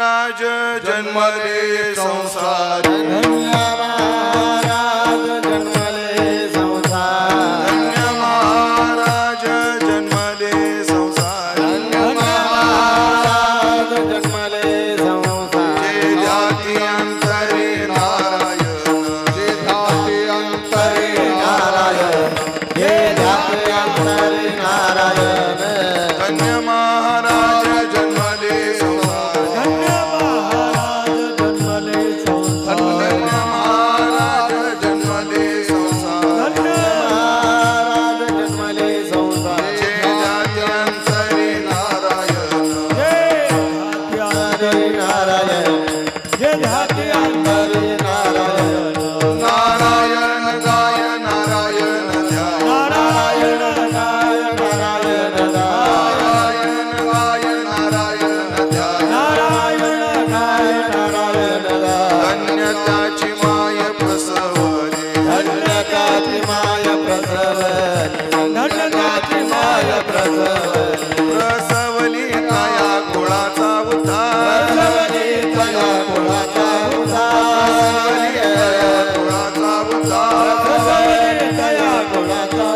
राज जन्मले संसार नारायण तया कुळाचा उद्धार कुळाचा उद्धार तया कुळाचा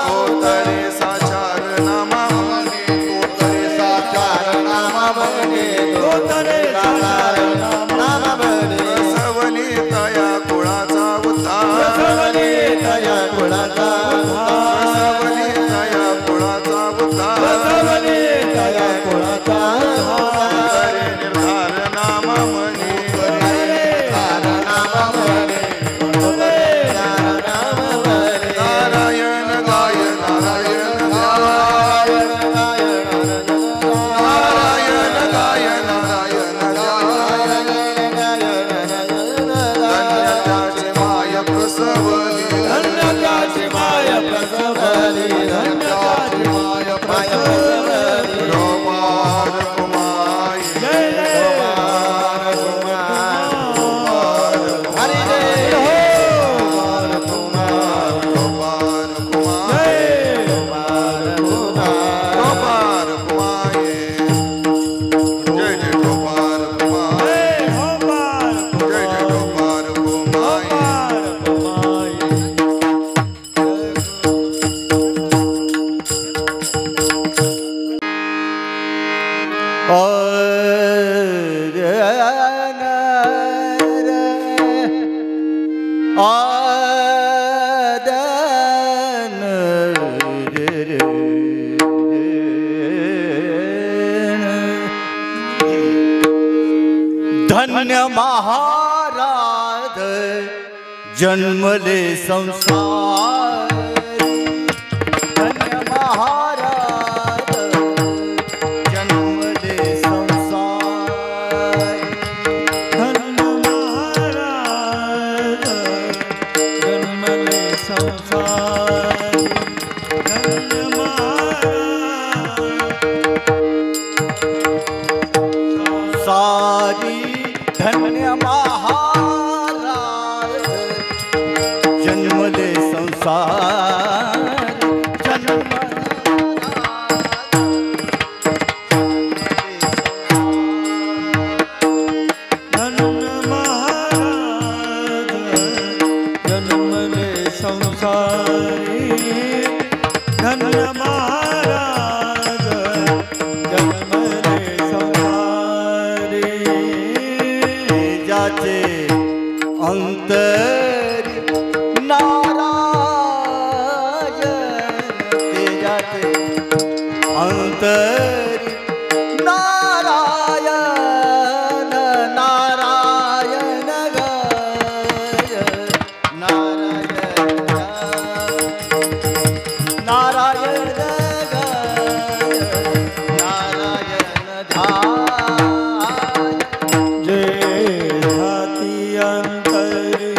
कोतरे साचार नामा म्हणे कोतरे साचार नामा म्हणे कोतरे साचार नामा म्हणे बसवली तया कुळाचा उद्धार बसवली तया कुळाचा बसवली तया कुळाचा उद्धार बसवली तया कुळाचा कोतरे निर्धार नामा म्हणे नारायण गाय नारायण गाय नारायण गाय नारायण गाय धन्य त्याची माय प्रसवली धन्य त्याची माय प्रसवली धन्य त्याची माय प्रसवली रोमार कुमाई जय जय हरी जय हो रोमार कुमाई रोमार कुमाई जय जय रोमार कुमाई जय जय रोमार कुमाई धन्य महाराज जन्मले संसार धन्य महाराज जन्मले संसार धन्य महाराज जन्मले संसार धन्य महाराज सारी धन्य महाराज जन्मले संसार जन्म धन्य महाराज जन्मले संसारी धन्य महाराज जन्मले संसारी जाचे अंतरी नारायण तेजाचे अंतरी नारायण नारायण गाय नारायण नारायण गाय नारायण ध्याय जय हाती अंतरी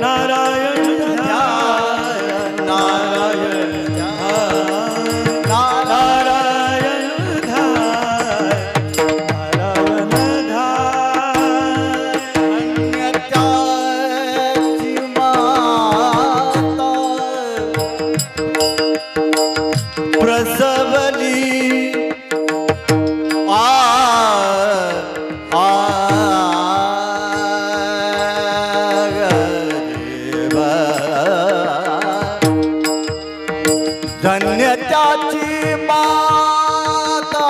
नारायण ध्यान नारायण ध्यान नारायण ध्यान नारायण ध्यान प्रसवली धन्य त्याची माता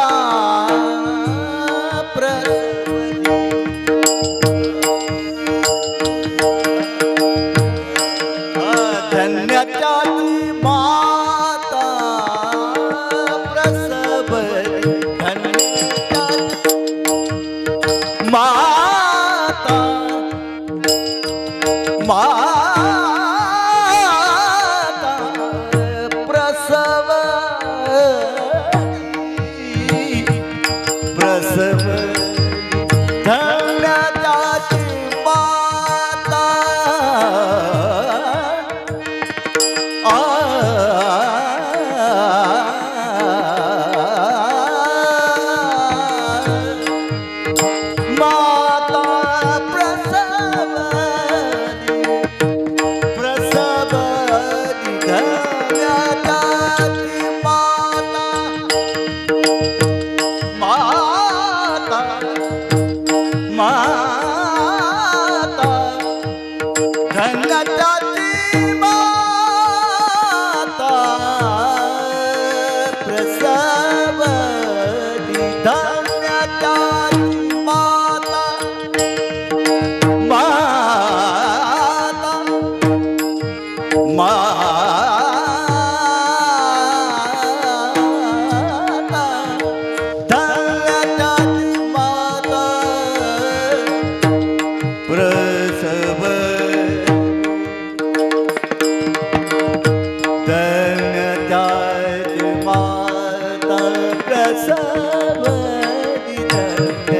धन्य त्याची माता प्रसव धन्य माता माता प्रसव प्रसव धन्य त्याची माता माता प्रसवली प्रसवली धन्य त्याची माता माता माता धन्य त्याची माता प्रसवली धन्य त्याची माता माता माता धन्य त्याची माता प्रसव धन्य त्याची माता प्रसवली धन्य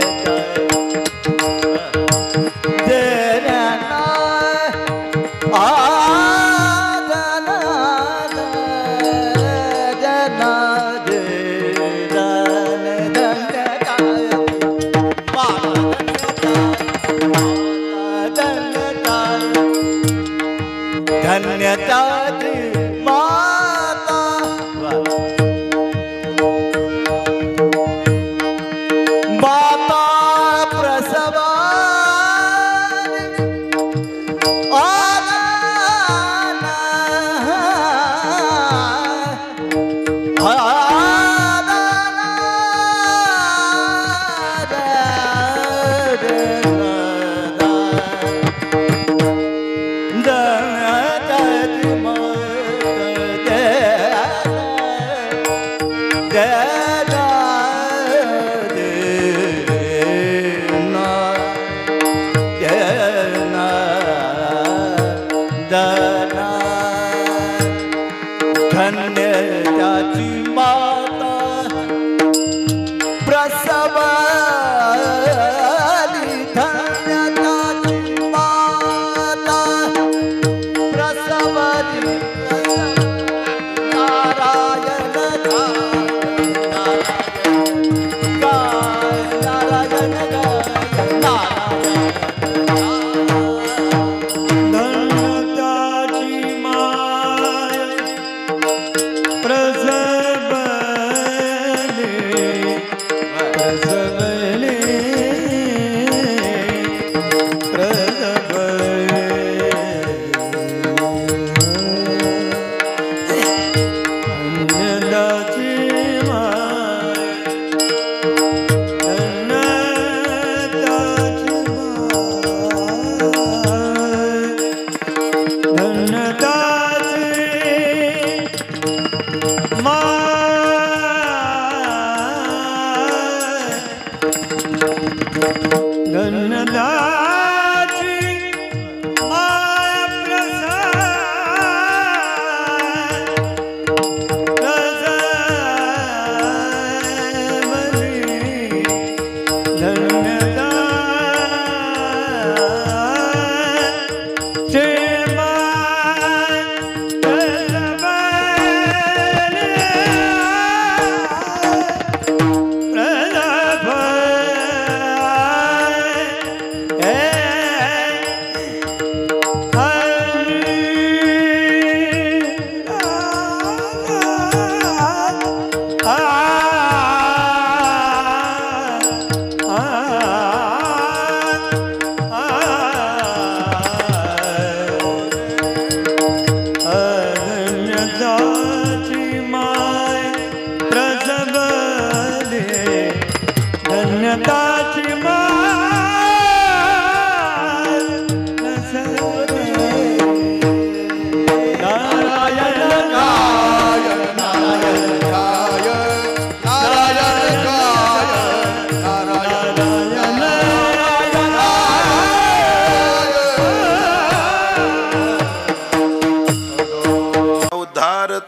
धन्यताची माता माता प्रसवानी आदाना धन्य त्याची माता प्रसवली धन्य त्याची माता प्रसवली नारायण नारायण नारायण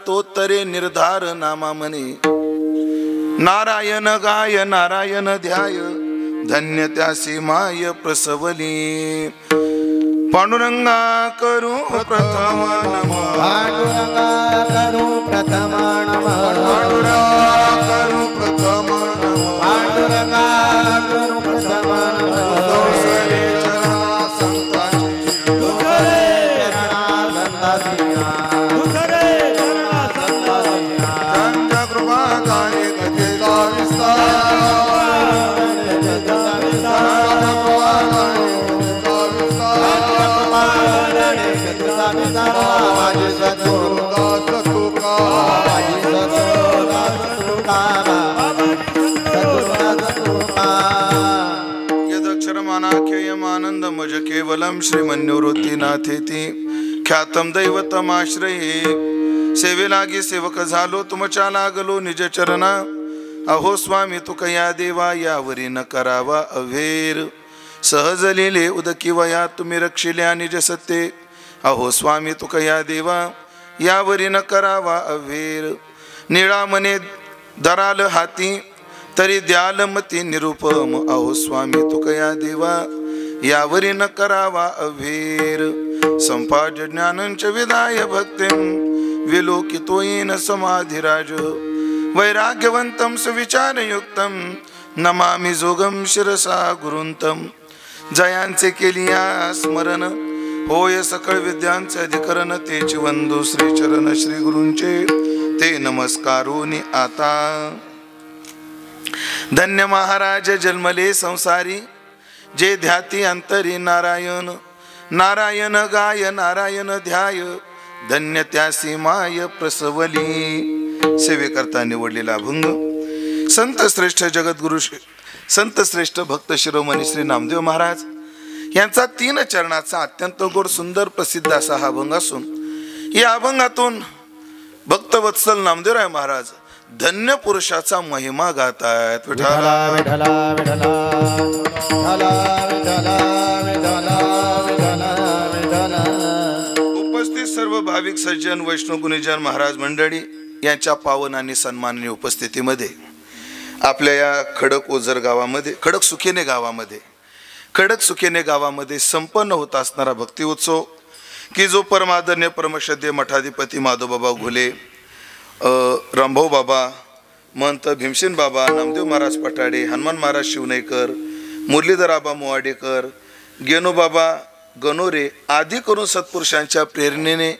तो तरे निर्धार नामा म्हणे नारायण गाय नारायण ध्याय धन्य त्यासी माय प्रसवली पांडुरंगा करू प्रथम नमः पांडुरंगा करू प्रथम नमः पांडुरंगा करू प्रथम नमः पांडुरंगा करू प्रथम नमः दोसरे चरणा संतांची त्यांच्या कृपा गाणे कथेचा विस्तार यदक्षरमानाख्ययमानन्दमज केवलं श्रीमन्योवृत्तीनाथेति ख्यातं दैवतमाश्रये सेवे लागे सेवक झालो तुमच्या लागलो निज चरणा अहो स्वामी तुकया देवा यावरी न करावा अवेर सहज लिहिले उदकी वया तुम्ही रक्षिल्या निज सत्ते अहो स्वामी तुकया देवा यावरी न करावा अवेर निळा मने दराल हाती तरी द्याल मती निरुपम अहो स्वामी तुकया देवा यावरी न करावा अवेर संपाज ज्ञानंच विदाय भक्तिं विलोकितोयेन समाधिराज वैराग्यवंतं सुविचारयुक्तं नमामि जोगं शिरसा गुरुंतं जयांचे केलिया स्मरण होय सकळ विद्यांचे अधिकरण तेची वंदू श्री चरण श्री गुरूंचे ते नमस्कारोनी आता धन्य महाराज जन्मले संसारी जे ध्याती अंतरी नारायण नारायण गाय नारायण ध्याय धन्य त्यासी माय प्रसवली सेवेकरता निवडलेला अभंग संत श्रेष्ठ जगद्गुरु संत श्रेष्ठ भक्त शिरोमणी श्री नामदेव महाराज यांचा 3 चरणाचा अत्यंत गोड सुंदर प्रसिद्ध असा हा अभंग असून या अभंगातून भक्तवत्सल नामदेवराय महाराज धन्य पुरुषाचा महिमा गातायत. विठला विठला विठला विठला विठला विठला विठला. उपस्थित सर्व भाविक सज्जन वैष्णव गुणीजन महाराज मंडळी यांच्या पावन आणि सन्माननीय उपस्थितीमध्ये आपल्या या खडक ओझर गावामध्ये खडक सुकेने गावामध्ये संपन्न होत असणारा भक्ती उत्सव की जो परमादरणीय परमश्रद्धेय मठाधिपती माधवबाबा घुले, रामभाऊ बाबा, महंत भीमसेन बाबा, नामदेव महाराज पटाडे, हनुमान महाराज शिवनेकर, मुरलीधर आबा मोवाडेकर, गेनोबाबा गणोरे आदी करून सत्पुरुषांच्या प्रेरणेने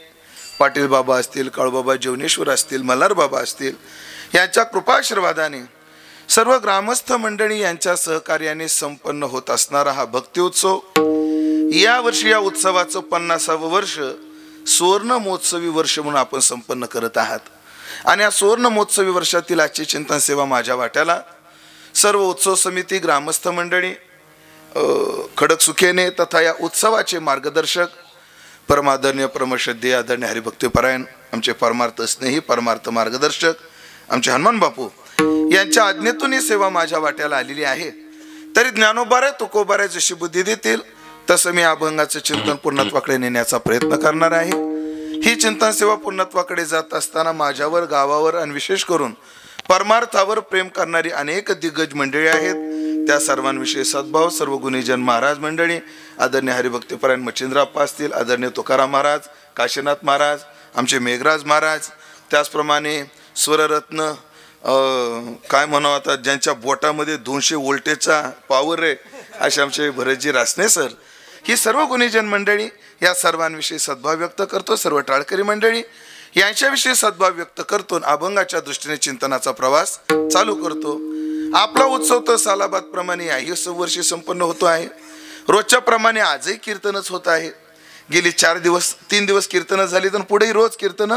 पाटील बाबा असतील, काळूबाबा जेवणेश्वर असतील, मल्हार बाबा असतील यांच्या कृपाशीर्वादाने सर्व ग्रामस्थ मंडळी यांच्या सहकार्याने संपन्न होत असणारा हा भक्ती उत्सव या वर्षी या उत्सवाचं 50वे वर्ष सुवर्ण महोत्सवी वर्ष म्हणून आपण संपन्न करत आहात. आणि या सुवर्ण महोत्सवी वर्षातील आजची चिंतन सेवा माझ्या वाट्याला सर्व उत्सव समिती, ग्रामस्थ मंडळी, खडक सुखेने तथा या उत्सवाचे मार्गदर्शक परमादरणीय परमश्रद्धेय आदरणीय हरिभक्तीपरायण आमचे परमार्थ स्नेही परमार्थ मार्गदर्शक आमचे हनुमान बापू यांच्या आज्ञेतून ही सेवा माझ्या वाट्याला आलेली आहे. तरी ज्ञानोबारे तुकोबारे जशी बुद्धी देतील तसं मी अभंगाचं चिंतन पूर्णत्वाकडे नेण्याचा प्रयत्न करणार आहे. ही चिंतन सेवा पूर्णत्वाकडे जात असताना माझ्यावर, गावावर आणि विशेष करून परमार्थावर प्रेम करणारी अनेक दिग्गज मंडळी आहेत. त्या सर्वांविषयी सद्भाव सर्व गुणीजन महाराज मंडळी, आदरणीय हरिभक्तीपरायण मच्छिंद्रप्पा असतील, आदरणीय तुकाराम महाराज, काशीनाथ महाराज, आमचे मेघराज महाराज, त्याचप्रमाणे स्वररत्न काय म्हणावं आता ज्यांच्या बोटामध्ये 200 व्होल्टेजचा पॉवर आहे असे आमचे भरतजी रासने सर, ही सर्व गुणीजन मंडळी या सर्वांविषयी सद्भाव व्यक्त करतो. सर्व टाळकरी मंडळी यांच्याविषयी सद्भाव व्यक्त करतो. अभंगाच्या दृष्टीने चिंतनाचा प्रवास चालू करतो. आपला उत्सव तर सालाबाद प्रमाणे याही वर्षी संपन्न होतो आहे. रोजच्या प्रमाणे आजही कीर्तनच होत आहे. गेली 3 दिवस कीर्तन झाली तर पुढेही रोज कीर्तन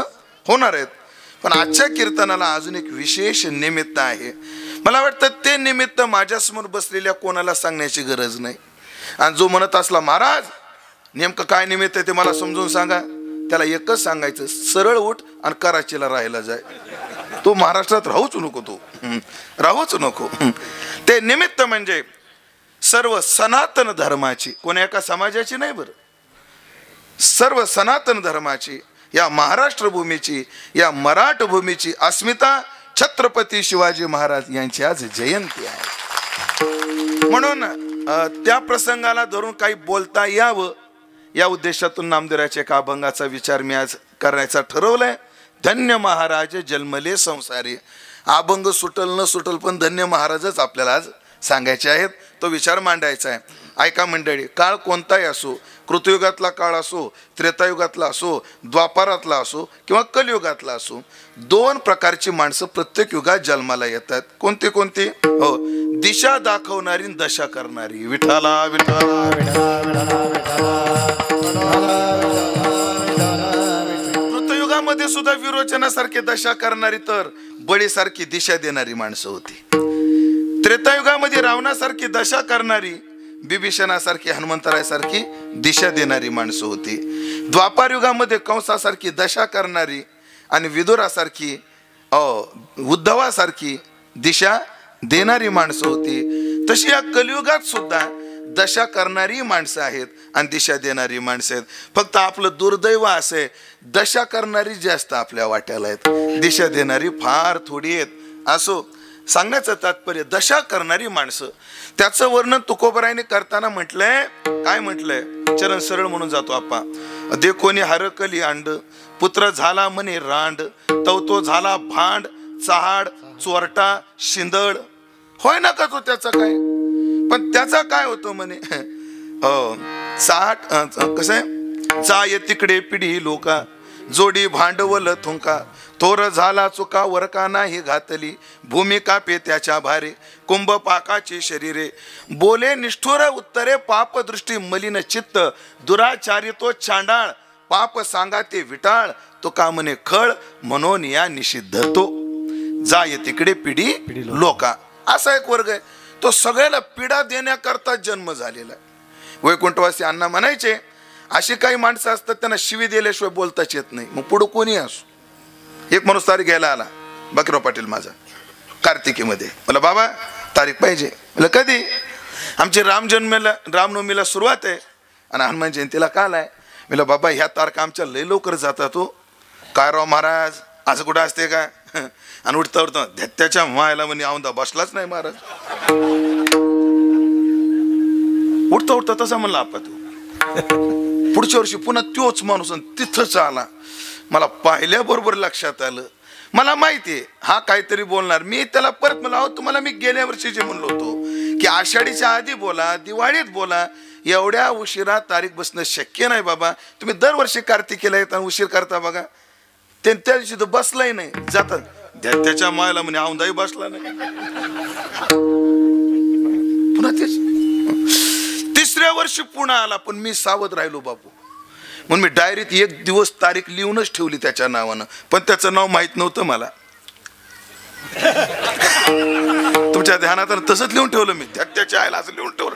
होणार आहेत. पण आजच्या कीर्तनाला अजून एक विशेष निमित्त आहे. मला वाटतं ते निमित्त माझ्यासमोर बसलेल्या कोणाला सांगण्याची गरज नाही. आणि जो म्हणत असला महाराज नेमकं काय निमित्त आहे ते मला समजून सांगा, त्याला एकच सांगायचं, सरळ उठ आणि कराचीला राहायला जाय. तो महाराष्ट्रात राहूच नको. ते निमित्त म्हणजे सर्व सनातन धर्माची, कोण्या एका समाजाची नाही बरं, सर्व सनातन धर्माची या महाराष्ट्र भूमीची, या मराठ भूमीची अस्मिता छत्रपती शिवाजी महाराज यांची आज जयंती आहे. म्हणून त्या प्रसंगाला धरून काही बोलता यावं या उद्देशातून नामदेवाच्या एका अभंगाचा विचार मी आज करण्याचा ठरवलाय. धन्य महाराज जन्मले संसारी. अभंग सुटल न सुटल पण धन्य महाराजच आपल्याला आज सांगायचे आहेत. तो विचार मांडायचा आहे. ऐका मंडळी, काळ कोणताही असो, कृतयुगातला काळ असो, त्रेतायुगातला असो, द्वापारातला असो किंवा कलियुगातला असो, दोन प्रकारची माणसं प्रत्येक युगात जन्माला येतात. कोणती कोणती? हो, दिशा दाखवणारी, दशा करणारी. विठाला विठाला. कृतयुगामध्ये सुद्धा विरोचनासारखी दशा करणारी तर बळीसारखी दिशा देणारी माणसं होती. त्रेतायुगामध्ये रावणासारखी दशा करणारी, बिभीषणासारखी, हनुमंतरायासारखी दिशा देणारी माणसं होती. द्वापार युगामध्ये कंसासारखी दशा करणारी आणि विदुरासारखी, उद्धवासारखी दिशा देणारी माणसं होती. तशी या कलियुगात सुद्धा दशा करणारी माणसं आहेत आणि दिशा देणारी माणसं आहेत. फक्त आपलं दुर्दैव असे, दशा करणारी जास्त आपल्या वाट्याला आहेत, दिशा देणारी फार थोडी आहेत. असो, सांगण्याचं तात्पर्य दशा करणारी माणसं, त्याचं वर्णन तुकोबरायने करताना म्हटलंय. काय म्हटलंय? चरण सरळ म्हणून जातो आपा. देखोनी हरकली अंड, पुत्र झाला म्हणे रांड, तो झाला भांड, चहाड, चोरटा, शिंदळ. होय ना का तो त्याचा काय? पण त्याचा काय होतो म्हणे? कसं आहे? जाय तिकडे पिढी लोका, जोडी भांडवल थुंका, थोर झाला चुका वरका नाही घातली, भूमिका पे त्याच्या भारे, कुंभ पाकाची शरीरे, बोले निष्ठुर उत्तरे, पाप दृष्टी मलिन चित्त, दुराचारी तो चांडाळ, पाप सांगा ते विटाळ, तो का म्हणे खळ, म्हणून या निषिद्ध तो. जाय तिकडे पिढी लोका, असा एक वर्ग आहे. तो सगळ्याला पीडा देण्याकरता जन्म झालेला आहे. वैकुंठवासी अण्णा म्हणायचे, अशी काही माणसं असतात त्यांना शिवी दिल्याशिवाय बोलताच येत नाही. मग पुढं कोणी असो. एक माणूस तारीख घ्यायला आला, बाकीराव पाटील माझा, कार्तिकीमध्ये. मला बाबा तारीख पाहिजे. मला कधी? आमची रामनवमीला सुरुवात आहे आणि हनुमान जयंतीला काल आहे. मला बाबा ह्या तारखा आमच्या लय लवकर जातात. हो काय राव महाराज, असं कुठं असते का? आणि उठता उठता धत्याच्या मायला म्हणे औंदा बसलाच नाही महाराज. उठता उठता तसा म्हणला आपा तू. पुढच्या वर्षी पुन्हा तोच माणूस तिथंच आला. मला पाहिल्याबरोबर लक्षात आलं, मला माहितीये हा काहीतरी बोलणार. मी त्याला परत मला, तुम्हाला मी गेल्या वर्षी जे म्हणलो होतो की आषाढीच्या आधी बोला, दिवाळीत बोला, एवढ्या उशिरा तारीख बसणं शक्य नाही बाबा. तुम्ही दरवर्षी कार्तिकीला येता उशीर करता बघा. त्या दिवशी तो बसलाही नाही. जातात त्याच्या मायला म्हणे औंदाही बसला नाही. पुन्हा तेच. तिसऱ्या वर्षी पुन्हा आला, पण मी सावध राहिलो बापू. म्हणून मी डायरीत एक दिवस तारीख लिहूनच ठेवली त्याच्या नावानं, पण त्याचं नाव माहित नव्हतं मला. तुमच्या ध्यानात तसंच लिहून ठेवलं मी. त्याच्या आईला असं लिहून ठेवलं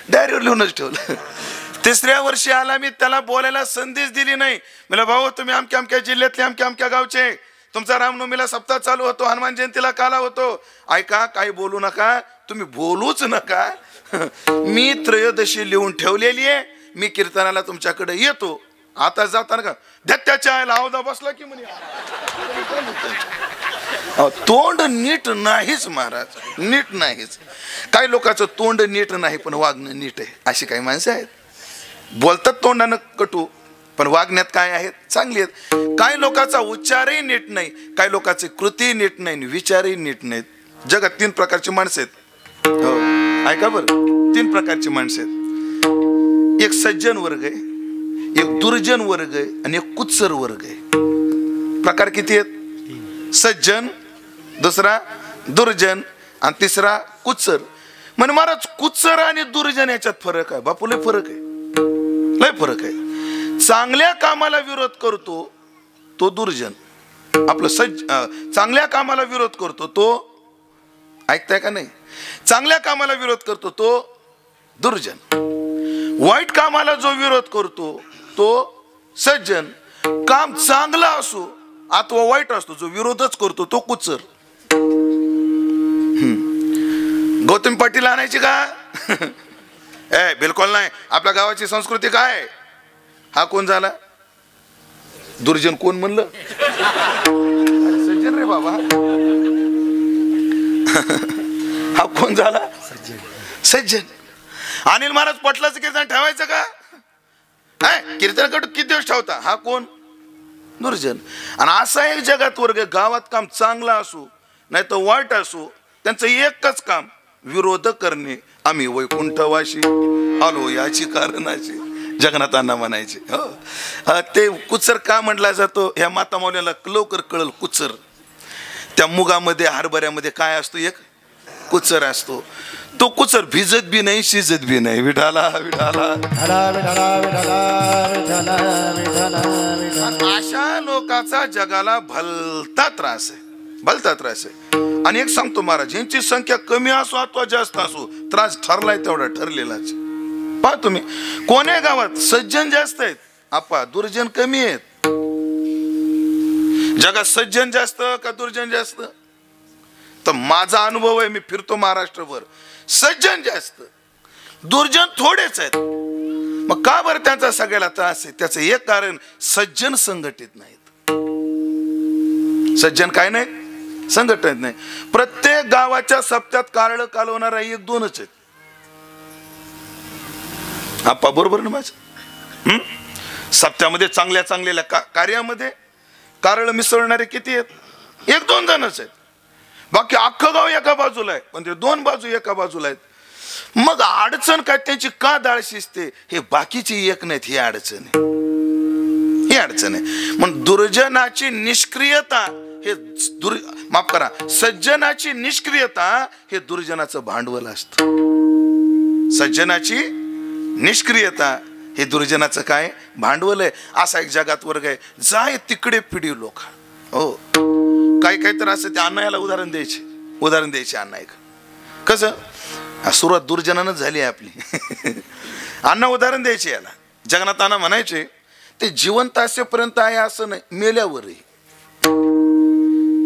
डायरीवर लिहूनच ठेवलं. तिसऱ्या वर्षी आला, मी त्याला बोलायला संधीच दिली नाही. मला भाऊ तुम्ही अमक्या अमक्या जिल्ह्यातले अमक्या अमक्या गावचे, तुमचा रामनवमीला सप्ताह चालू होतो, हनुमान जयंतीला काला होतो. ऐका, काही बोलू नका, तुम्ही बोलूच नका. मी त्रयोदशी लिहून ठेवलेली आहे. मी कीर्तनाला तुमच्याकडे येतो. आता जाताना का धत्याच्या आईला आवदा बसला की म्हणे. तोंड नीट नाहीच महाराज, नीट नाहीच. काही लोकांचं तोंड नीट नाही पण वागणं नीट आहे. अशी काही माणसं आहेत, बोलतात तोंडानं कटू पण वागण्यात काय आहेत, चांगली आहेत. काही लोकांचा उच्चारही नीट नाही, काही लोकांची कृती नीट नाही, विचारही नीट नाहीत. जगात 3 प्रकारची माणसं आहेत. हो ऐका बरं, 3 प्रकारची माणसं आहेत. एक सज्जन वर्ग आहे, एक दुर्जन वर्ग आहे आणि एक कुत्सर वर्ग आहे. प्रकार किती आहेत? सज्जन, दुसरा दुर्जन आणि तिसरा कुत्सर. म्हणजे महाराज कुत्सर आणि दुर्जन याच्यात फरक आहे बापू, लय फरक आहे, लय फरक आहे. चांगल्या कामाला विरोध करतो तो दुर्जन, आपलं चांगल्या कामाला विरोध करतो तो, ऐकताय का नाही, चांगल्या कामाला विरोध करतो तो दुर्जन. वाईट कामाला जो विरोध करतो तो सज्जन. काम चांगला असो अथवा वाईट असतो, जो विरोधच करतो तो कुत्सर. गौतम पाटील आणायची का? बिलकुल नाही. आपल्या गावाची संस्कृती काय? हा कोण झाला? दुर्जन कोण म्हणलं? सज्जन रे बाबा. हा कोण झाला? सज्जन. अनिल महाराज पटलाचं कीर्तन ठेवायचं का? कीर्तन किती दिवस ठेवता? हा कोण? दुर्जन. आणि असा एक जगात वर्ग, गावात काम चांगला असो नाही तर वाईट असो, त्यांचं एकच काम विरोध करणे. आम्ही वैकुंठवाशी आलो याची कारणाची जगन्नाथांना म्हणायचे. हो, ते कुचर का म्हटला जातो ह्या माता मौल्याला लवकर कळल. कुचर, त्या मुगामध्ये हरभऱ्यामध्ये काय असतो? एक कुचर असतो. तो कुचर भिजत बी नाही शिजत बी नाही. विठाला विठाला. अशा लोकांचा जगाला भलता त्रास आहे, भलता त्रास आहे. आणि एक सांगतो महाराज, यांची संख्या कमी असो अथवा जास्त असो, त्रास ठरलाय तेवढा ठरलेलाच. पहा तुम्ही, कोण्या गावात सज्जन जास्त आहेत आपा, दुर्जन कमी आहेत? जगात सज्जन जास्त का दुर्जन जास्त? तर माझा अनुभव आहे, मी फिरतो महाराष्ट्रभर, सज्जन जास्त दुर्जन थोडेच आहेत. मग का बरं त्यांचा सगळ्याला त्रास आहे? त्याचं एक कारण, सज्जन संघटित नाहीत. सज्जन काय नाही? संघटित नाही. प्रत्येक गावाच्या सप्त्यात कारळ कालवणारा एक दोनच आहेत. आपा बरोबर ना माझं? सप्त्यामध्ये चांगल्या चांगल्या कार्यामध्ये कारळ मिसळणारे किती आहेत? एक दोन जणच आहेत. बाकी अख्खं गाव एका बाजूला आहे, पण ते दोन बाजू एका बाजूला आहेत. मग अडचण काय त्यांची? का डाळ शिजते? हे बाकीची एक नाहीत, ही अडचण आहे, ही अडचण आहे. मग दुर्जनाची निष्क्रियता हे माफ करा, सज्जनाची निष्क्रियता हे दुर्जनाचं भांडवल असतं. सज्जनाची निष्क्रियता हे दुर्जनाचं काय? भांडवल आहे. असा एक जगात वर्ग आहे, जाय तिकडे पिढी लोक. हो, काही काही तर असं ते अण्णा याला उदाहरण द्यायचे अण्णा. एक कसं सुरुवात दुर्जनानंच झाली आहे आपली. अण्णा उदाहरण द्यायचे याला. जगन्नाथांना म्हणायचे ते जिवंत असेपर्यंत आहे असं नाही, मेल्यावरही.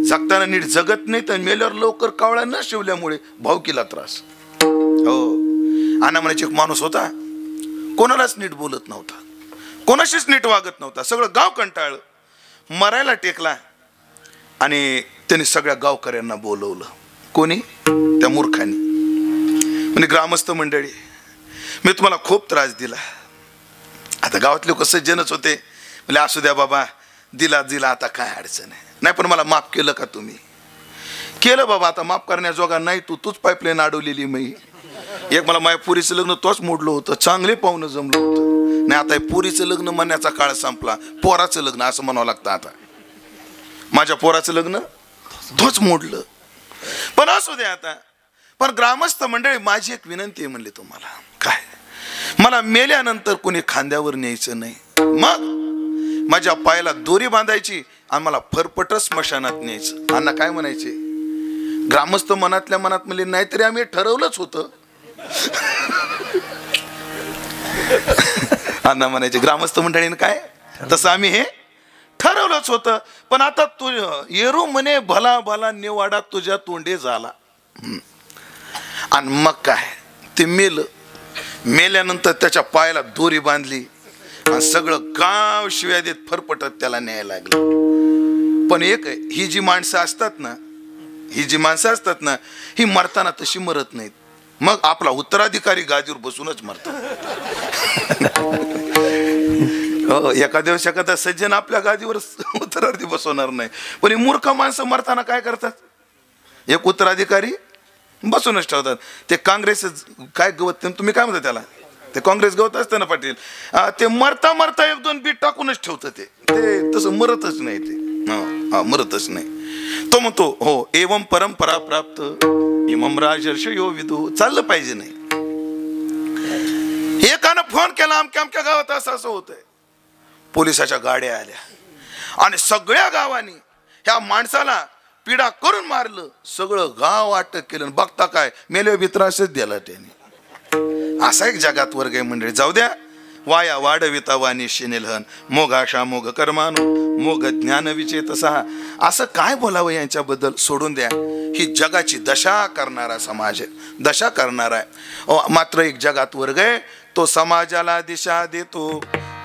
जगताना नीट जगत नाही तर मेल्यावर लवकर कावळा न शिवल्यामुळे भावकीला त्रास. हो, अण्णा म्हणायचे एक माणूस होता, कोणालाच नीट बोलत नव्हता, कोणाशीच नीट वागत नव्हता. सगळं गाव कंटाळलं, मरायला टेकला. आणि त्यांनी सगळ्या गावकऱ्यांना बोलवलं. कोणी? त्या मूर्खांनी. म्हणजे ग्रामस्थ मंडळी, मी तुम्हाला खूप त्रास दिला. आता गावातले लोक सज्जनच होते, म्हणजे असू द्या बाबा, दिला आता काय अडचण आहे. नाही पण मला माफ केलं का तुम्ही? केलं बाबा, आता माफ करण्याजोगा नाही तूच पाईपलाईन अडवलेली मी. एक मला माझ्या पुरीचं लग्न तोच मोडलं होतं, चांगले पाहुणं जमलं होतं. नाही आता पुरीचं लग्न म्हणण्याचा काळ संपला, पोराचं लग्न असं म्हणावं लागतं. आता माझ्या पोराचं लग्न तोच मोडलं. पण असू द्या आता. पण ग्रामस्थ मंडळी, माझी एक विनंती आहे म्हणले तुम्हाला. काय? मला मेल्यानंतर कोणी खांद्यावर न्यायचं नाही. मग माझ्या पायाला दोरी बांधायची आणि मला फरफट स्मशानात न्यायचं. अण्णा काय म्हणायचे? ग्रामस्थ मनातल्या मनात म्हणले, नाहीतरी आम्ही ठरवलंच होतं. अण्णा म्हणायचे ग्रामस्थ मंडळीने काय? तसं आम्ही हे ठरवलंच होतं. पण आता तू येरू म्हणे भला भला निवाडा तुझ्या तोंडे झाला. आणि मग काय, ते मेल्यानंतर त्याच्या पायाला दोरी बांधली आणि सगळं गाव शिव्या देत फरफटत त्याला न्यायला लागलं. पण एक आहे, ही जी माणसं असतात ना, ही मरताना तशी मरत नाहीत. मग आपला उत्तराधिकारी गादीवर बसूनच मरतात. हो, एखादा सज्जन आपल्या गादीवर उत्तरार्थी बसवणार नाही. पण ही मूर्ख माणसं मरताना काय करतात? एक उत्तराधिकारी बसूनच ठेवतात. ते काँग्रेस काय गवत, तुम्ही काय म्हणता त्याला? ते काँग्रेस गवत असतं ना पाटील, ते मरता मरता एक दोन बीट टाकूनच ठेवतं. ते तसं मरतच नाही. ते मरतच नाही. तो म्हणतो हो, एवं परंपरा प्राप्त इमम राजर्षी यो विदू. चाललं पाहिजे नाही. एकानं फोन केला, आमच्या गावात असं होतंय. पोलिसाच्या गाड्या आल्या आणि सगळ्या गावांनी ह्या माणसाला पिडा करून मारलं. सगळं गाव अटक केलं. बघता काय, मेले भित्रासच दिला त्याने. असा एक जगात वर्ग आहे मंडळी. जाऊ द्या. वाया वाढविता वाणी शिनिलहन मोघाशा मोघ कर्मानो मोघ ज्ञान विचेतसा. असं काय बोलावं यांच्याबद्दल? सोडून द्या. ही जगाची दशा करणारा समाज आहे, दशा करणारा आहे. मात्र एक जगात वर्ग आहे, तो समाजाला दिशा देतो,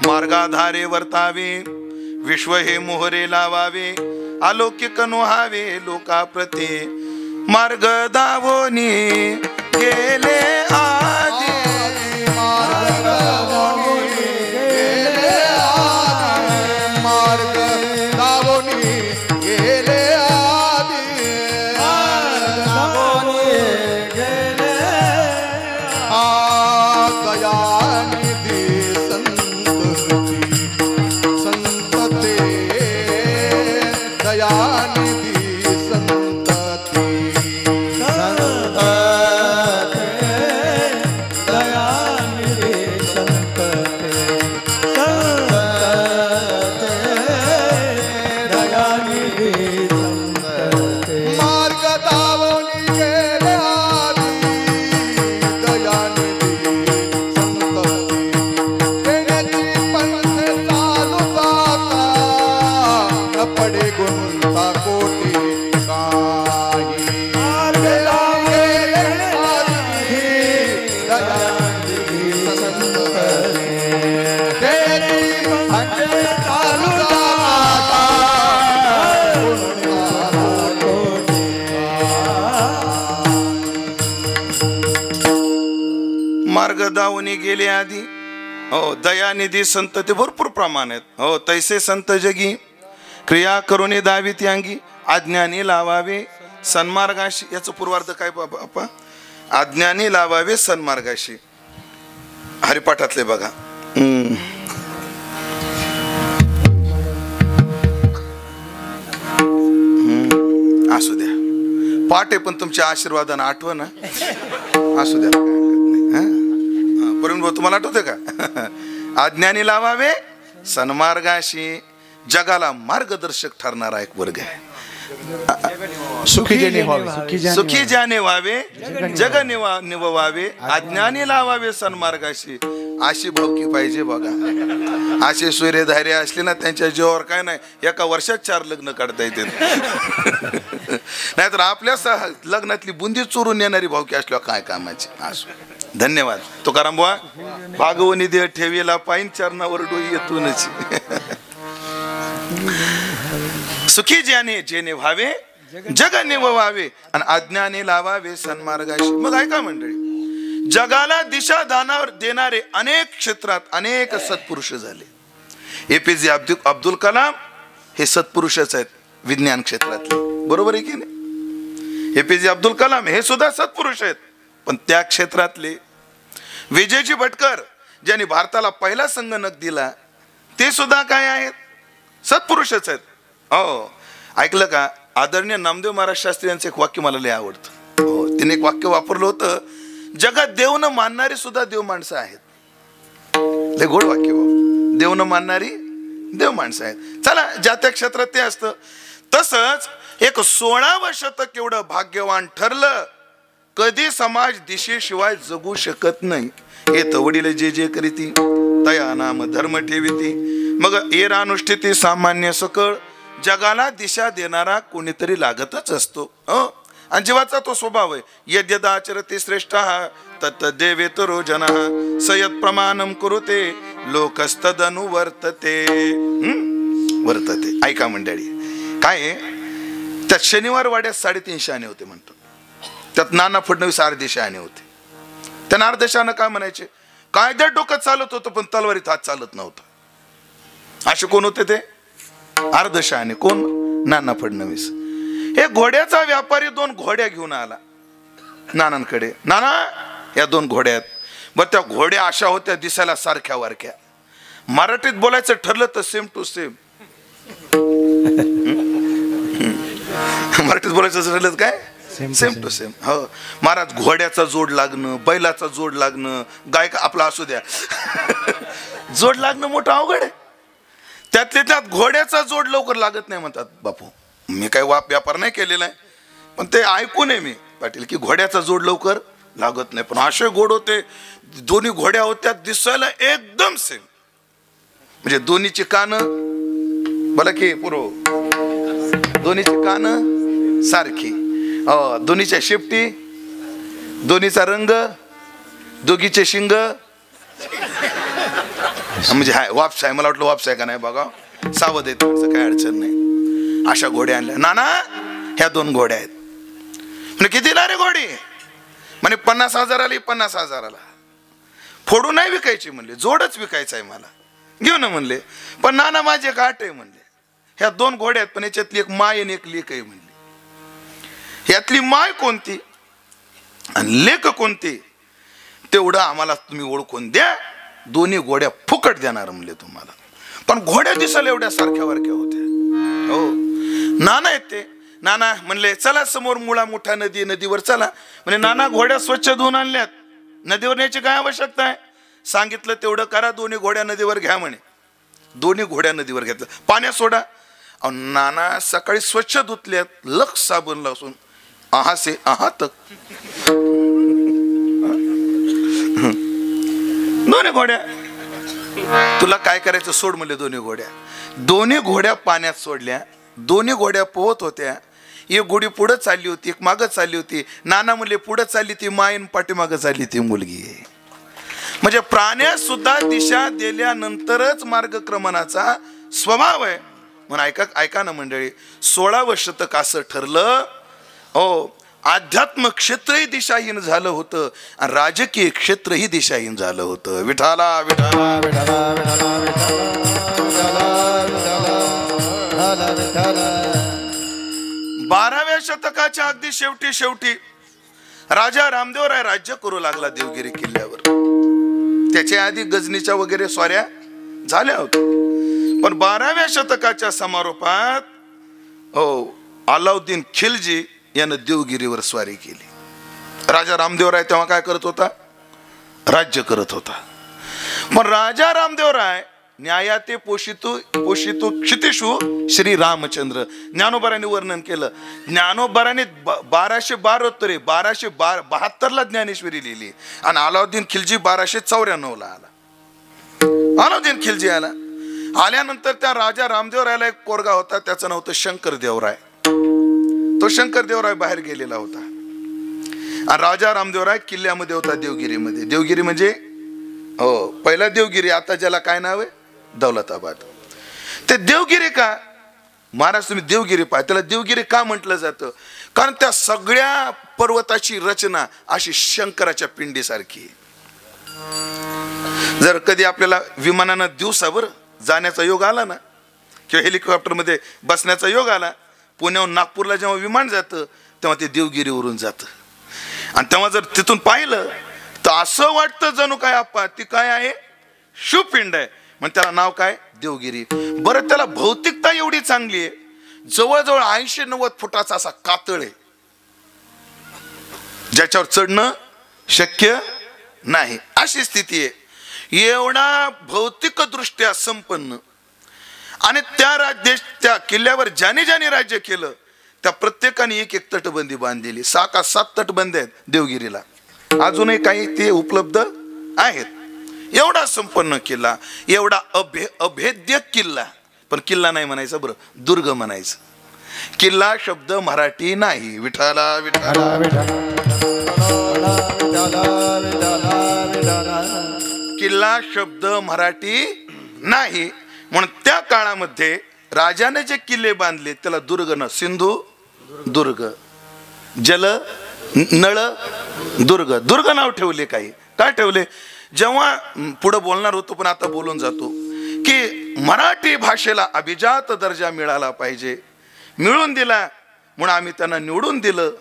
मार्गाधारे वर्तावे, विश्व हे मोहरे लावावे, अलौकिक नोहावे लोकाप्रती, मार्ग दावोनी गेले आदी, मार्ग दावोनी गेले आदी, दयानिधी संतती, दयानिधी संतती, मार्ग दावोनी गेले आदी, दयानिधी संतती, देण्याची पंथ चालू जाता, न पडे गुंता कोटी काही, गेले आदी, दयानिधी संतती, देण्याची पंथ चालू जाता, मार्ग दावोनी गेले आधी, हो दयानिधी संत ते भरपूर प्रमाणात, हो तैसे संत जगी, क्रिया करून दावीत यांगी, अज्ञानी लावावे सन्मार्गाशी. याचं पूर्वार्थ काय बापा? अज्ञानी लावावे सन्मार्गाशी. हरिपाठातले बघा. असू द्या पाठ आहे, पण तुमच्या आशीर्वादानं आठवण असू द्या, परंतु भाऊ तुम्हाला आठवते का? अज्ञानी लावावे सन्मार्गाशी, जगाला मार्गदर्शक ठरणारा एक वर्ग आहे. सुखी जने व्हावे, सुखी ज्याने व्हावे, जग निववावे, अज्ञानी लावावे सन्मार्गाशी. अशी भावकी पाहिजे बघा. असे सूर्यधार्य असले ना, त्यांच्या जीवावर काय नाही, एका वर्षात 4 लग्न काढता येते. नाहीतर आपल्या लग्नातली बुंदी चोरून येणारी भावकी असल्यावर काय कामाची. असो, धन्यवाद. तुकाराम बुवा, भागवणी दे ठेवीला पायीन चरणावर डोई येतूनच. सुखी ज्याने जेने व्हावे, जग निववावे, आणि अज्ञानी लावावे सन्मार्गाशी. मग ऐका मंडळी, जगाला दिशा देणारे अनेक क्षेत्रात अनेक सत्पुरुष झाले. APJ अब्दुल कलाम हे सत्पुरुषच आहेत विज्ञान क्षेत्रातले, बरोबर आहे की नाही? APJ अब्दुल कलाम हे सुद्धा सत्पुरुष आहेत. पण त्या क्षेत्रातले विजयजी भटकर, ज्यांनी भारताला पहिला संगणक दिला, ते सुद्धा काय आहेत? सत्पुरुषच आहेत. हो, ऐकलं का? आदरणीय नामदेव महाराज शास्त्री यांचं एक वाक्य मला लय आवडतं. हो, तिने एक वाक्य वापरलं होतं, जगात देव न मानणारी सुद्धा देव माणसं आहेत. लय गोड वाक्य बाबा. देव न मानणारी देव माणसं आहेत. चला, ज्या त्या क्षेत्रात ते असतं. तसंच एक 16वं शतक एवढं भाग्यवान ठरलं, कधी समाज दिशेशिवाय जगू शकत नाही. हे वडील जे जे करीती, तया नाम धर्म ठेविती, मग एरानुष्ठिती सामान्य सकळ, जगाला दिशा देणारा कोणीतरी लागतच असतो. आणि जीवाचा तो स्वभाव आहे. यद्यदाचरते श्रेष्ठ तत् देवेतरो जनः, सयत् प्रमाणम कुरुते लोकस्तदनुवर्तते. वर्तते. ऐका मंडळी, काय त्यात शनिवार वाड्यात 350 आणे होते म्हणतो. त्यात नाना फडणवीस अर्धेशे आणे होते. त्यांना अर्धशानं काय म्हणायचे? कायद्यात डोकं चालत होतं, पण तलवारीत हात चालत नव्हता. असे कोण होते ते? अर्धशहाणे. कोण? नाना फडणवीस. हे घोड्याचा व्यापारी 2 घोड्या घेऊन आला नानांकडे. नाना, या 2 घोड्यात. मग त्या घोड्या अशा होत्या दिसायला सारख्या वारख्या. मराठीत बोलायचं ठरलं तर सेम टू सेम. मराठीत बोलायचं ठरलं काय? Same to same. हो महाराज, घोड्याचा जोड लागणं, बैलाचा जोड लागणं, गाय आपला असू द्या, जोड लागणं मोठं अवघड आहे. त्यातल्या त्यात घोड्याचा जोड लवकर लागत नाही म्हणतात बापू. मी काही व्यापार नाही केलेला आहे, पण ते ऐकून आहे मी पाटील की घोड्याचा जोड लवकर लागत नाही. पण असे घोड होते, दोन्ही घोड्या होत्या दिसायला एकदम सेम. म्हणजे दोन्हीची कान बोला की पुरो, दोन्हीची कान सारखी, दोन्हीच्या शेपटी, दोन्हीचा रंग, दोघीचे शिंग, म्हणजे हाय वापस आहे, मला वाटलं वापस आहे का नाही बघा, सावध आहे तुमचं, काय अडचण नाही. अशा घोड्या आणल्या. नाना ह्या 2 घोड्या आहेत. म्हणजे कितीला रे घोडी? म्हणे 50,000 50,000. फोडून नाही विकायची म्हणले, जोडच विकायचं आहे मला, घेऊ ना म्हणले. पण नाना माझे एक आट आहे म्हणले, ह्या 2 घोड्या आहेत पण याच्यातली एक माय आणि एक लेक आहे म्हणले. यातली माय कोणती आणि लेक कोणती तेवढं आम्हाला तुम्ही ओळखून द्या, दोन्ही घोड्या फुकट देणार म्हणले तुम्हाला. पण घोड्या दिसायला एवढ्या सारख्या वारख्या होत्या. हो नाना येते. नाना म्हणले चला समोर मुळा मोठा नदी, नदीवर चला. म्हणजे नाना घोड्या स्वच्छ धुवून आणल्यात, नदीवर न्यायची काय आवश्यकता आहे? सांगितलं तेवढं करा, दोन्ही घोड्या नदीवर घ्या म्हणे. दोन्ही घोड्या नदीवर घेतलं, पाण्यात सोडा. नाना सकाळी स्वच्छ धुतल्यात, लक्ष साबण लावून आहा से आहा तक दोन्ही घोड्या. तुला काय करायचं सोड म्हणले. दोन्ही घोड्या पाण्यात सोडल्या. दोन्ही घोड्या पोहत होत्या. एक घोडी पुढं चालली होती, एक मागं चालली होती. नाना म्हणले पुढं चालली ती मायन, पाठीमागं चालली ती मुलगी. म्हणजे प्राण्यास सुद्धा दिशा दिल्यानंतरच मार्गक्रमणाचा स्वभाव आहे. म्हणून ऐका ना मंडळी, 16वं शतक असं ठरलं. हो आध्यात्म क्षेत्रही दिशाहीन झालं होतं आणि राजकीय क्षेत्रही दिशाहीन झालं होतं. विठाला विठाला विठाला विठाला. 12व्या शतकाच्या अगदी शेवटी राजा रामदेवराय राज्य करू लागला देवगिरी किल्ल्यावर. त्याच्या आधी गजनीच्या वगैरे स्वाऱ्या झाल्या होत्या, पण 12व्या शतकाच्या समारोपात अलाउद्दीन खिलजी यानं देवगिरीवर स्वारी केली. राजा रामदेवराय तेव्हा काय करत होता? राज्य करत होता. पण राजा रामदेवराय न्यायाते पोषितू क्षितिषु श्री रामचंद्र ज्ञानोबारांनी वर्णन केलं. ज्ञानोबारांनी 1272 ज्ञानेश्वरी लिहिली आणि अलाउद्दीन खिलजी 1294 आला. अलाउद्दीन खिलजी आल्यानंतर त्या राजा रामदेवरायला एक पोरगा होता, त्याचं नाव होतं शंकरदेवराय. तो शंकरदेवराय बाहेर गेलेला होता आणि राजा रामदेवराय किल्ल्यामध्ये होता देवगिरीमध्ये. देवगिरी म्हणजे पहिला देवगिरी, आता ज्याला काय नाव आहे? दौलताबाद. ते देवगिरी का महाराज तुम्ही देवगिरी पाहा, त्याला देवगिरी का म्हटलं जातं? कारण त्या सगळ्या पर्वताची रचना अशी शंकराच्या पिंडीसारखी. जर कधी आपल्याला विमानानं दिवसावर जाण्याचा योग आला ना, किंवा हेलिकॉप्टरमध्ये बसण्याचा योग आला, पुण्याहून नागपूरला जेव्हा विमान जातं तेव्हा ते देवगिरीवरून जातं. आणि तेव्हा जर तिथून पाहिलं तर असं वाटतं जणू काय आप्पा ती काय आहे? शिवपिंड आहे. मग त्याला नाव काय? देवगिरी. बरं त्याला भौतिकता एवढी चांगली आहे, जवळजवळ 80-90 फुटाचा असा कातळ आहे, ज्याच्यावर चढणं शक्य नाही अशी स्थिती आहे. एवढा भौतिक दृष्ट्या संपन्न आणि त्या किल्ल्यावर ज्याने राज्य केलं त्या प्रत्येकाने एक तटबंदी बांधलेली. 6 का 7 तटबंदी आहेत देवगिरीला, अजूनही काही ते उपलब्ध आहेत. एवढा संपन्न किल्ला, एवढा अभेद्य किल्ला. पण किल्ला नाही म्हणायचं बरं, दुर्ग म्हणायचं. किल्ला शब्द मराठी नाही. विठाला विठाला किल्ला शब्द मराठी नाही. म्हणून त्या काळामध्ये राजाने जे किल्ले बांधले त्याला दुर्ग न, सिंधू दुर्ग, जल नळ दुर्ग, दुर्ग नाव ठेवले. काही काय ठेवले? जेव्हा पुढे बोलणार होतो पण आता बोलून जातो की मराठी भाषेला अभिजात दर्जा मिळाला पाहिजे, मिळून दिला म्हणून आम्ही त्यांना निवडून दिलं.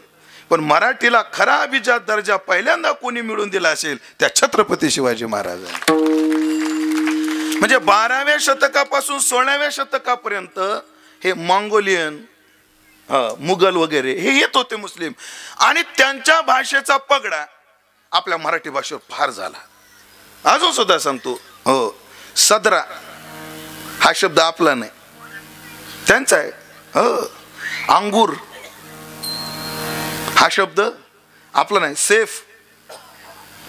पण मराठीला खरा अभिजात दर्जा पहिल्यांदा कोणी मिळून दिला असेल त्या छत्रपती शिवाजी महाराजांनी. म्हणजे 12व्या शतकापासून 16व्या शतकापर्यंत हे मंगोलियन, मुघल वगैरे हे येत होते मुस्लिम, आणि त्यांच्या भाषेचा पगडा आपल्या मराठी भाषेवर फार झाला. अजून सुद्धा सांगतो, सदरा हा शब्द आपला नाही, त्यांचा आहे. अंगूर हा शब्द आपला नाही. सेफ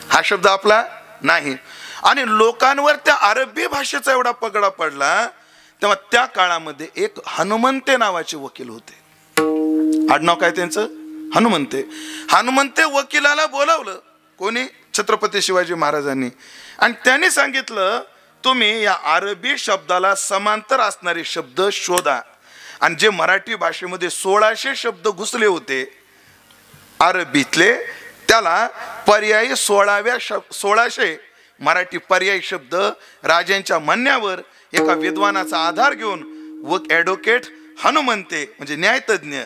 हा शब्द आपला नाही. आणि लोकांवर त्या अरबी भाषेचा एवढा पगडा पडला तेव्हा त्या काळामध्ये एक हनुमंते नावाचे वकील होते. आडनाव काय त्यांचं? हनुमंते. हनुमंते वकिलाला बोलावलं कोणी? छत्रपती शिवाजी महाराजांनी. आणि त्यांनी सांगितलं तुम्ही या अरबी शब्दाला समांतर असणारे शब्द शोधा आणि जे मराठी भाषेमध्ये 1600 शब्द घुसले होते अरबीतले, त्याला पर्यायी 1600 मराठी पर्यायी शब्द राजांच्या म्हणण्यावर एका विद्वानाचा आधार घेऊन व ॲडव्होकेट हनुमंते म्हणजे न्यायतज्ञ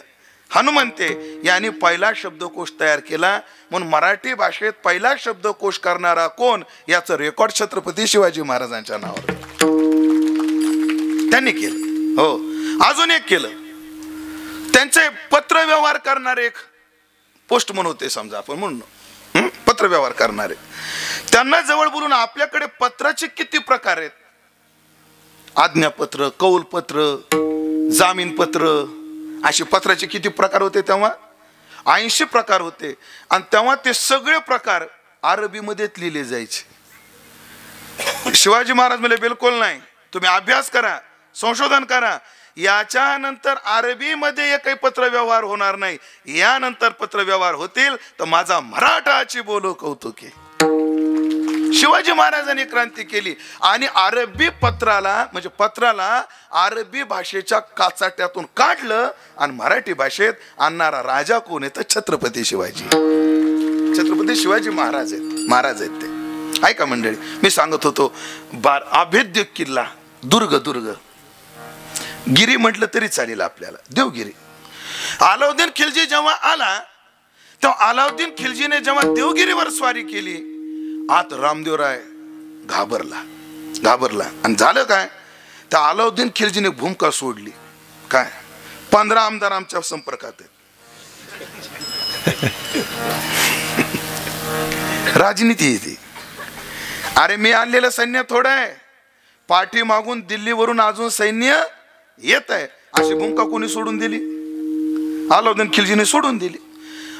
हनुमंते यांनी पहिला शब्दकोश तयार केला. म्हणून मराठी भाषेत पहिला शब्दकोश करणारा कोण याचं रेकॉर्ड छत्रपती शिवाजी महाराजांच्या नावावर त्यांनी केलं. हो, अजून एक केलं. त्यांचे पत्र व्यवहार करणारे एक पोस्टमन होते समजा आपण म्हणून, पत्र व्यवहार करणारे, त्यांना जवळ बोलून आपल्याकडे पत्राचे किती प्रकार आहेत, आज्ञापत्र, कौलपत्र, जामीनपत्र, असे पत्राचे किती प्रकार होते तेव्हा 80 प्रकार होते. आणि तेव्हा ते सगळे प्रकार अरबीमध्येच लिहिले जायचे. शिवाजी महाराज म्हणले बिलकुल नाही, तुम्ही अभ्यास करा, संशोधन करा, याच्यानंतर अरबीमध्ये एकही पत्र व्यवहार होणार नाही, यानंतर पत्र व्यवहार होतील तर माझा मराठाची बोलो कौतुके. शिवाजी महाराजांनी क्रांती केली आणि अरबी पत्राला म्हणजे पत्राला अरबी भाषेच्या काचाट्यातून काढलं आणि मराठी भाषेत आणणारा राजा कोण आहे तर छत्रपती शिवाजी. छत्रपती शिवाजी महाराज आहेत ते. ऐका मंडळी, मी सांगत होतो अभेद्य किल्ला दुर्ग गिरी म्हटलं तरी चालेल आपल्याला, देवगिरी. अलाउद्दीन खिलजी जेव्हा आला तेव्हा अलाउद्दीन खिलजीने जेव्हा देवगिरीवर स्वारी केली आत रामदेवराय घाबरला आणि झालं काय, त्या अलाउद्दीन खिलजीने भूमिका सोडली. काय 15 आमदार आमच्या संपर्कात आहेत. राजनीती ती. अरे मी आणलेलं सैन्य थोडं आहे, पाठी मागून दिल्लीवरून अजून सैन्य येत आहे, अशी भूमिका कोणी सोडून दिली? अलाउद्दीन खिलजीने सोडून दिली.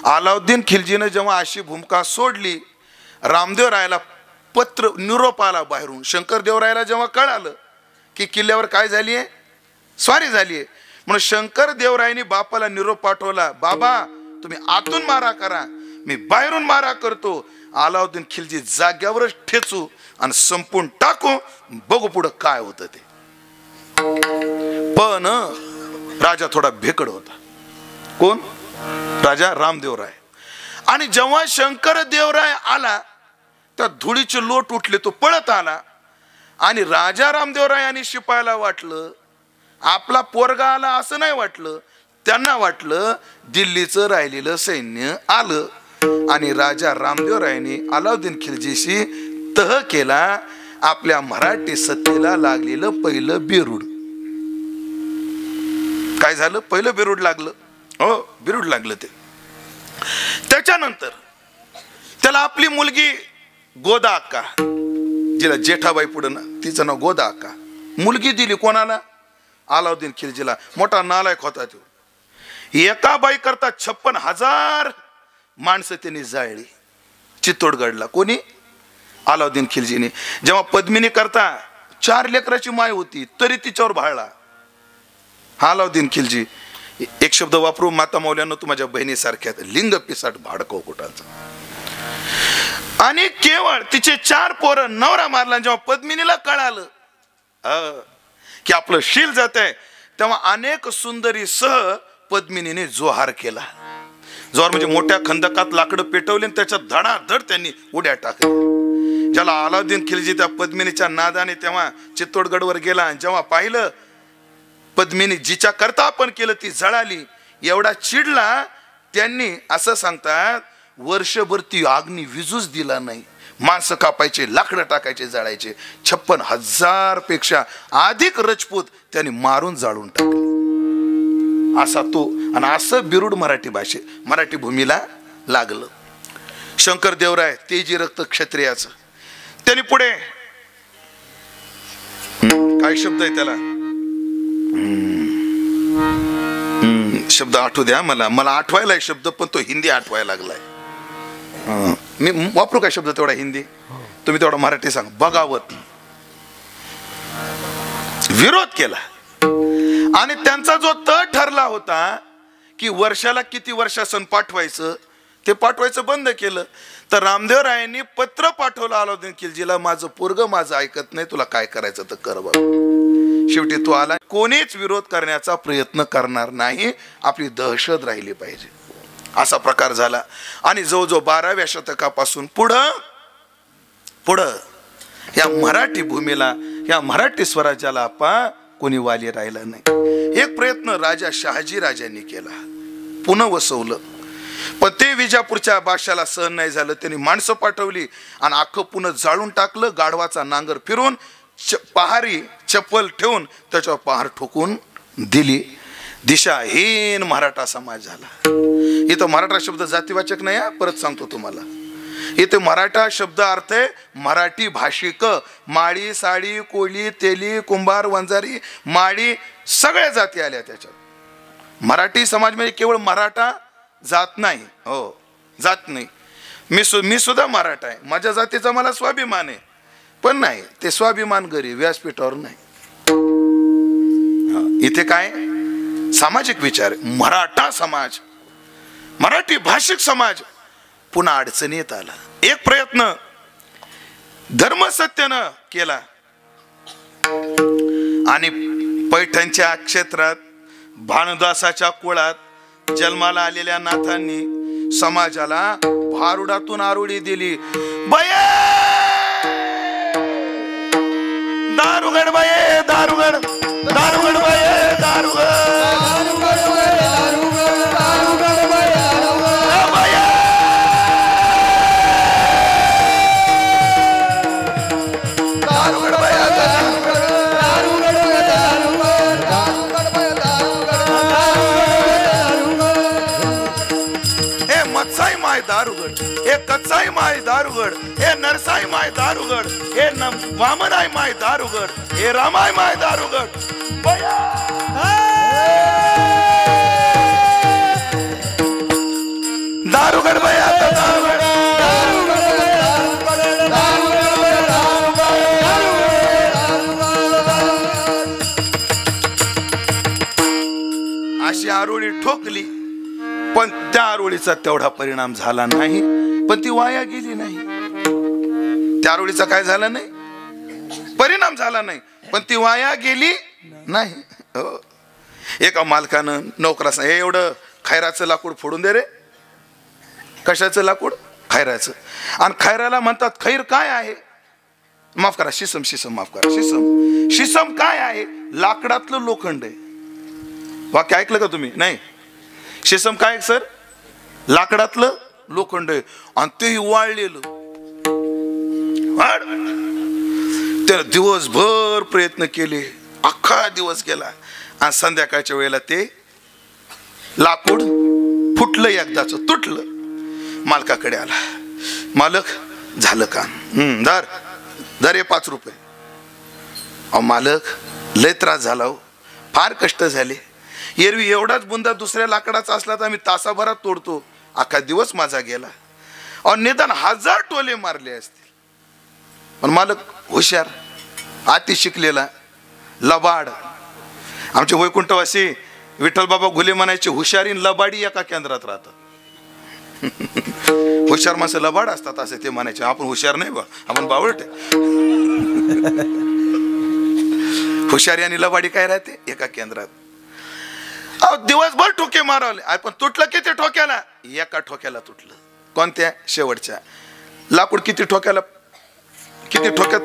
अलाउद्दीन खिलजीने जेव्हा अशी भूमिका सोडली, रामदेवरायाला पत्र निरोप आला बाहेरून. शंकरदेवरायाला जेव्हा कळालं की किल्ल्यावर काय झालीये, स्वारी झालीये, म्हणून शंकरदेवरायांनी बापाला निरोप पाठवला, बाबा तुम्ही आतून मारा करा, मी बाहेरून मारा करतो. अलाउद्दीन खिलजी जाग्यावरच ठेचू आणि संपून टाकू, बघू पुढं काय होतं ते. पण राजा थोडा भेकड होता. कोण? राजा रामदेवराय. आणि जेव्हा शंकरदेवराय आला त्या धुळीचे लोट उठले, तो पळत आला आणि राजा रामदेवराय आणि शिपायाला वाटलं आपला पोरगा आला, असं नाही वाटलं. त्यांना वाटलं दिल्लीचं राहिलेलं सैन्य आलं आणि राजा रामदेवरायाने अलाउद्दीन खिलजीशी तह केला. आपल्या मराठी सत्तेला लागलेलं पहिलं बेरूड काय झालं? पहिलं बेरूड लागलं. हो, बेरूड लागलं ते. त्याच्यानंतर त्याला आपली मुलगी गोदा अक्का, जिला जेठाबाई पुढे ना तिचं नाव गोदा अक्का, मुलगी दिली. कोणाला? अलाउद्दीन खिलजीला. मोठा नालायक होता तो. एका बाई करता 56,000 माणसं त्यांनी जाळली चित्तोडगडला. कोणी? अलाउद्दीन खिलजीने. जेव्हा पद्मिनी करता 4 लेकराची माय होती तरी तिच्यावर भाळला अलाउद्दीन खिलजी. एक शब्द वापरू माता मौल्यांना, तू माझ्या बहिणीसारख्या, लिंग पिसाट भाडकव कुटाचा. आणि केवळ तिचे 4 पोरं नवरा मारला. जेव्हा पद्मिनीला कळालं की आपलं शील जात आहे, तेव्हा अनेक सुंदरी सह पद्मिनीने जोहार केला. जोहार म्हणजे मोठ्या खंदकात लाकडं पेटवले आणि त्याच्यात धडाधड त्यांनी उड्या टाकल्या. ज्याला अलाउद्दीन खिलजी त्या पद्मिनीच्या नादाने तेव्हा चित्तोडगडवर गेला. जेव्हा पाहिलं पद्मिनी जिच्या करता आपण केलं ती जळाली, एवढा चिडला. त्यांनी असं सांगतात वर्षभर ती अग्नी विजूच दिला नाही. माणसं कापायचे, लाकडं टाकायचे, जाळायचे. 56,000 पेक्षा अधिक राजपूत त्यांनी मारून जाळून टाकले. असा तो आणि असं बिरुड मराठी मराठी भूमीला लागलं. शंकरदेवराय तेजी रक्त क्षत्रियाचं. त्यांनी पुढे काय शब्द आहे त्याला, शब्द आठवू द्या मला आठवायला शब्द, पण तो हिंदी आठवायला लागलाय. मी वापरू काय शब्द तेवढा हिंदी, तुम्ही तेवढा मराठी सांग. बगावत. विरोध केला आणि त्यांचा जो तह ठरला होता की वर्षाला किती वर्षासन पाठवायचं ते पाठवायचं बंद केलं. तर रामदेव रायांनी पत्र पाठवलं अलाउद्दीन खिलजीला, माझं पोरग माझं ऐकत नाही, तुला काय करायचं तर कर बाबा. शेवटी तो आला. कोणीच विरोध करण्याचा प्रयत्न करणार नाही, आपली दहशत राहिली पाहिजे, असा प्रकार झाला. आणि जवळजवळ 12व्या शतकापासून पुढं या मराठी भूमीला, या मराठी स्वराज्याला कोणी वाली राहिला नाही. एक प्रयत्न राजा शहाजी राजांनी केला, पुन्हा वसवलं, पण ते विजापूरच्या बादशाला सहन नाही झालं. त्यांनी माणसं पाठवली आणि अख्खं पुन्हा जाळून टाकलं. गाढवाचा नांगर फिरून पहारी चप्पल ठेवून त्याच्यावर पहार ठोकून दिली. दिशाहीन मराठा समाज झाला. इथं मराठा शब्द जातीवाचक नाही, परत सांगतो तुम्हाला. इथे मराठा शब्द अर्थ आहे मराठी भाषिक, माळी, साडी, कोळी, तेली, कुंभार, वंजारी, माळी सगळ्या जाती आल्या त्याच्यात. मराठी समाज म्हणजे केवळ मराठा जात नाही, हो जात नाही. मी सुद्धा मराठा आहे, माझ्या जातीचा मला स्वाभिमान आहे, पण नाही ते स्वाभिमान घरी व्यासपीठावर नाही. इथे काय सामाजिक विचार, मराठा समाज, मराठी भाषिक समाज पुन्हा अडचणीत आला. एक प्रयत्न धर्मसत्यनं केला आणि पैठणच्या क्षेत्रात भानुदासाच्या कुळात जन्माला आलेल्या नाथांनी समाजाला भारुडातून आरुडी दिली. बये दारुगड, बये दारुगड, दारुगड बये दारुगड, दारुगड, हे कच्चाई माय दारुगड, हे नरसाई माय दारुगड, हे वामनाय माय दारुगड, हे रामाय माय दारुगड. दारुगड बया दारुगड, अशी आरोळी ठोकली, पण त्या आरोळीचा तेवढा परिणाम झाला नाही, पण ती वाया गेली नाही. त्या आरोळीचा काय झालं नाही, परिणाम झाला नाही, पण ती वाया गेली नाही. एका मालकानं नोकरा सांग, हे एवढं खैराचं लाकूड फोडून दे रे. कशाचं लाकूड, खैराचं. आणि खैराला म्हणतात खैर काय आहे, माफ करा शिसम, शिसम माफ करा, शिसम. शिसम काय आहे, लाकडातलं लोखंड आहे. वाक्य ऐकलं का तुम्ही, नाही. शिसम काय सर, लाकडातलं लोखंड आहे आणि तेही वाळलेलं. त्याला दिवसभर प्रयत्न केले, अख्खा दिवस गेला आणि संध्याकाळच्या वेळेला ते लाकूड फुटलं, एकदाच तुटलं. मालकाकडे आला, मालक झालं का, दर हे 5 रुपये. अहो मालक लय त्रास झाला हो, फार कष्ट झाले. एरवी एवढाच बुंदा दुसऱ्या लाकडाचा असला तर आम्ही तासाभरात तोडतो, अख्खा दिवस माझा गेला. और निदान 1000 टोले मारले असतील. पण मालक हुशार, अति शिकलेला, लबाड. आमचे वैकुंठवासी विठ्ठल बाबा घुले म्हणायचे, हुशारी लबाडी एका केंद्रात राहतात. हुशार माणसं लबाड असतात असे ते म्हणायचे. आपण हुशार नाही बा, आपण बावळट आहे. हुशारी आणि लबाडी काय राहते, एका केंद्रात. दिवसभर ठोके मारवले, पण तुटलं किती ठोक्याला, एका ठोक्याला तुटलं. कोणत्या, शेवटच्या. लाकूड किती ठोक्यात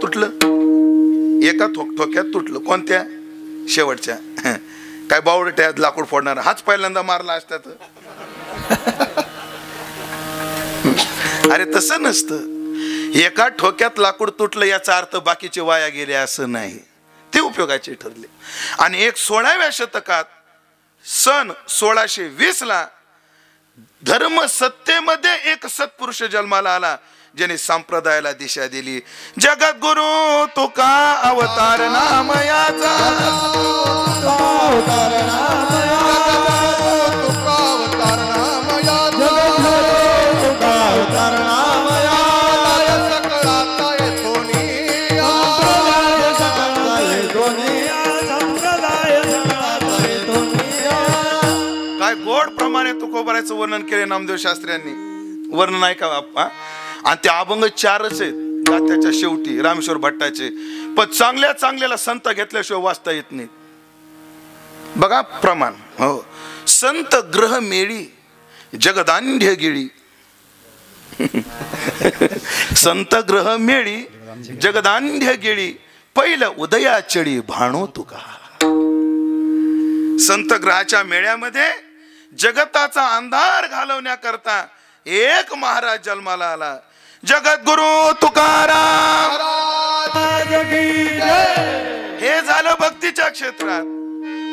तुटलं, एका ठोक्यात तुटलं. कोणत्या, शेवटच्या. काय बावळट्या लाकूड फोडणार, हाच पहिल्यांदा मारला असता तर. अरे तसं नसतं. एका ठोक्यात लाकूड तुटलं याचा अर्थ बाकीचे वाया गेले असं नाही, ते उपयोगाचे ठरले. आणि 16व्या शतकात सन 1620 ला धर्म सत्तेमध्ये एक सत्पुरुष जन्माला आला, ज्याने संप्रदायाला दिशा दिली. जगद्गुरु तुका अवतार नामयाचा, काय गोड प्रमाणे तुकोबाराचं वर्णन केले नामदेव शास्त्र्यांनी. वर्णन आहे का आणि ते अभंग 4च आहेत गात्याच्या शेवटी रामेश्वर भट्टाचे. पण चांगल्या चांगल्याला संत घेतल्याशिवाय वाचता येत नाही. बघा प्रमाण. हो, संत ग्रह मेळी जगदांध्य गिळी. संत ग्रह मेळी जगदांध्य गिळी पहिलं उदया चढी भाणो तुका. संत ग्रहाच्या मेळ्यामध्ये जगताचा अंधार घालवण्याकरता एक महाराज जन्माला आला. जगद्गुरु तुकाराम. हे झालं भक्तीच्या क्षेत्रात.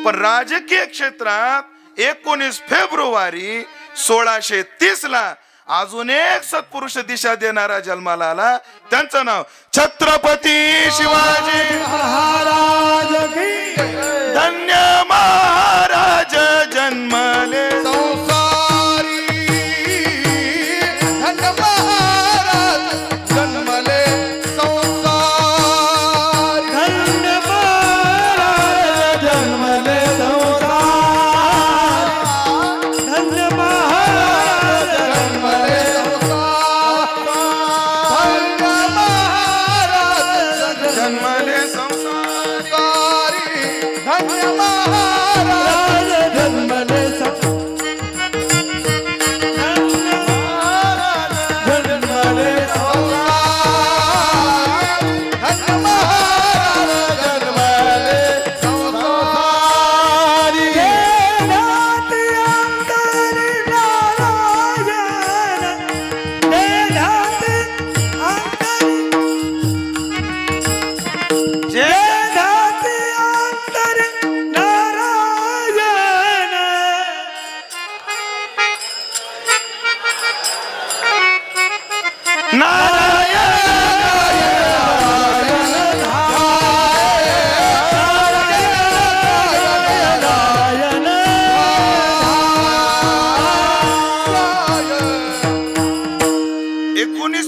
पण राजकीय क्षेत्रात 19 फेब्रुवारी 1630 ला अजून एक सत्पुरुष दिशा देणारा जन्माला आला. त्यांचं नाव छत्रपती शिवाजी महाराज की. धन्य महाराज जन्मले संसारी. धन्य महाराज जन्मले संसारी. धन्य महाराज जन्मले संसार. धन्य महाराज जन्मले संसारी. धन्य महाराज जन्मले संसारी. धन्य महाराज जन्मले जन्मले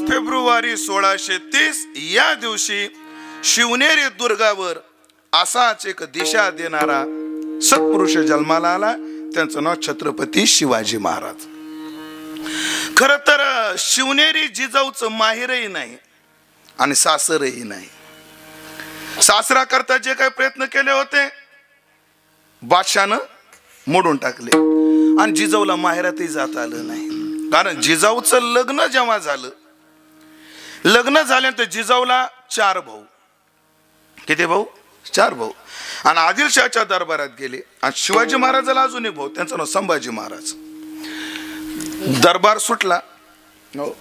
फेब्रुवारी 1630 या दिवशी शिवनेरी दुर्गावर असाच एक दिशा देणारा सत्पुरुष जन्माला आला. त्यांचं नाव छत्रपती शिवाजी महाराज. खर तर शिवनेरी जिजाऊचं माहेरही नाही आणि सासरही नाही. सासरा करता जे काही प्रयत्न केले होते बादशाहनं मोडून टाकले आणि जिजाऊला माहेरातही जाता आलं नाही. कारण जिजाऊचं लग्न जेव्हा झालं, लग्न झाल्यानंतर जिजाऊला 4 भाऊ. किती भाऊ? 4 भाऊ. आणि आदिलशाहच्या दरबारात गेले आणि शिवाजी महाराजाला अजून एक भाऊ, त्यांचं नाव संभाजी महाराज. दरबार सुटला,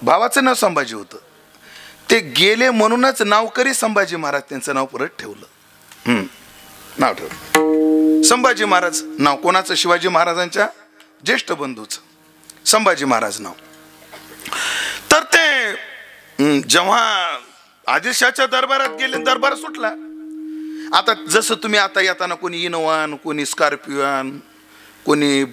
भावाचं नाव संभाजी होतं. ते गेले म्हणूनच नावकरी संभाजी महाराज त्यांचं नाव परत ठेवलं. नाव ठेवलं संभाजी महाराज. नाव कोणाचं? शिवाजी महाराजांच्या ज्येष्ठ बंधूचं संभाजी महाराज नाव. तर ते जेव्हा आदिलशाहच्या दरबारात गेले, दरबार सुटला. आता जसं तुम्ही आता येताना कोणी इनोवान, कोणी स्कॉर्पिओन, कोणी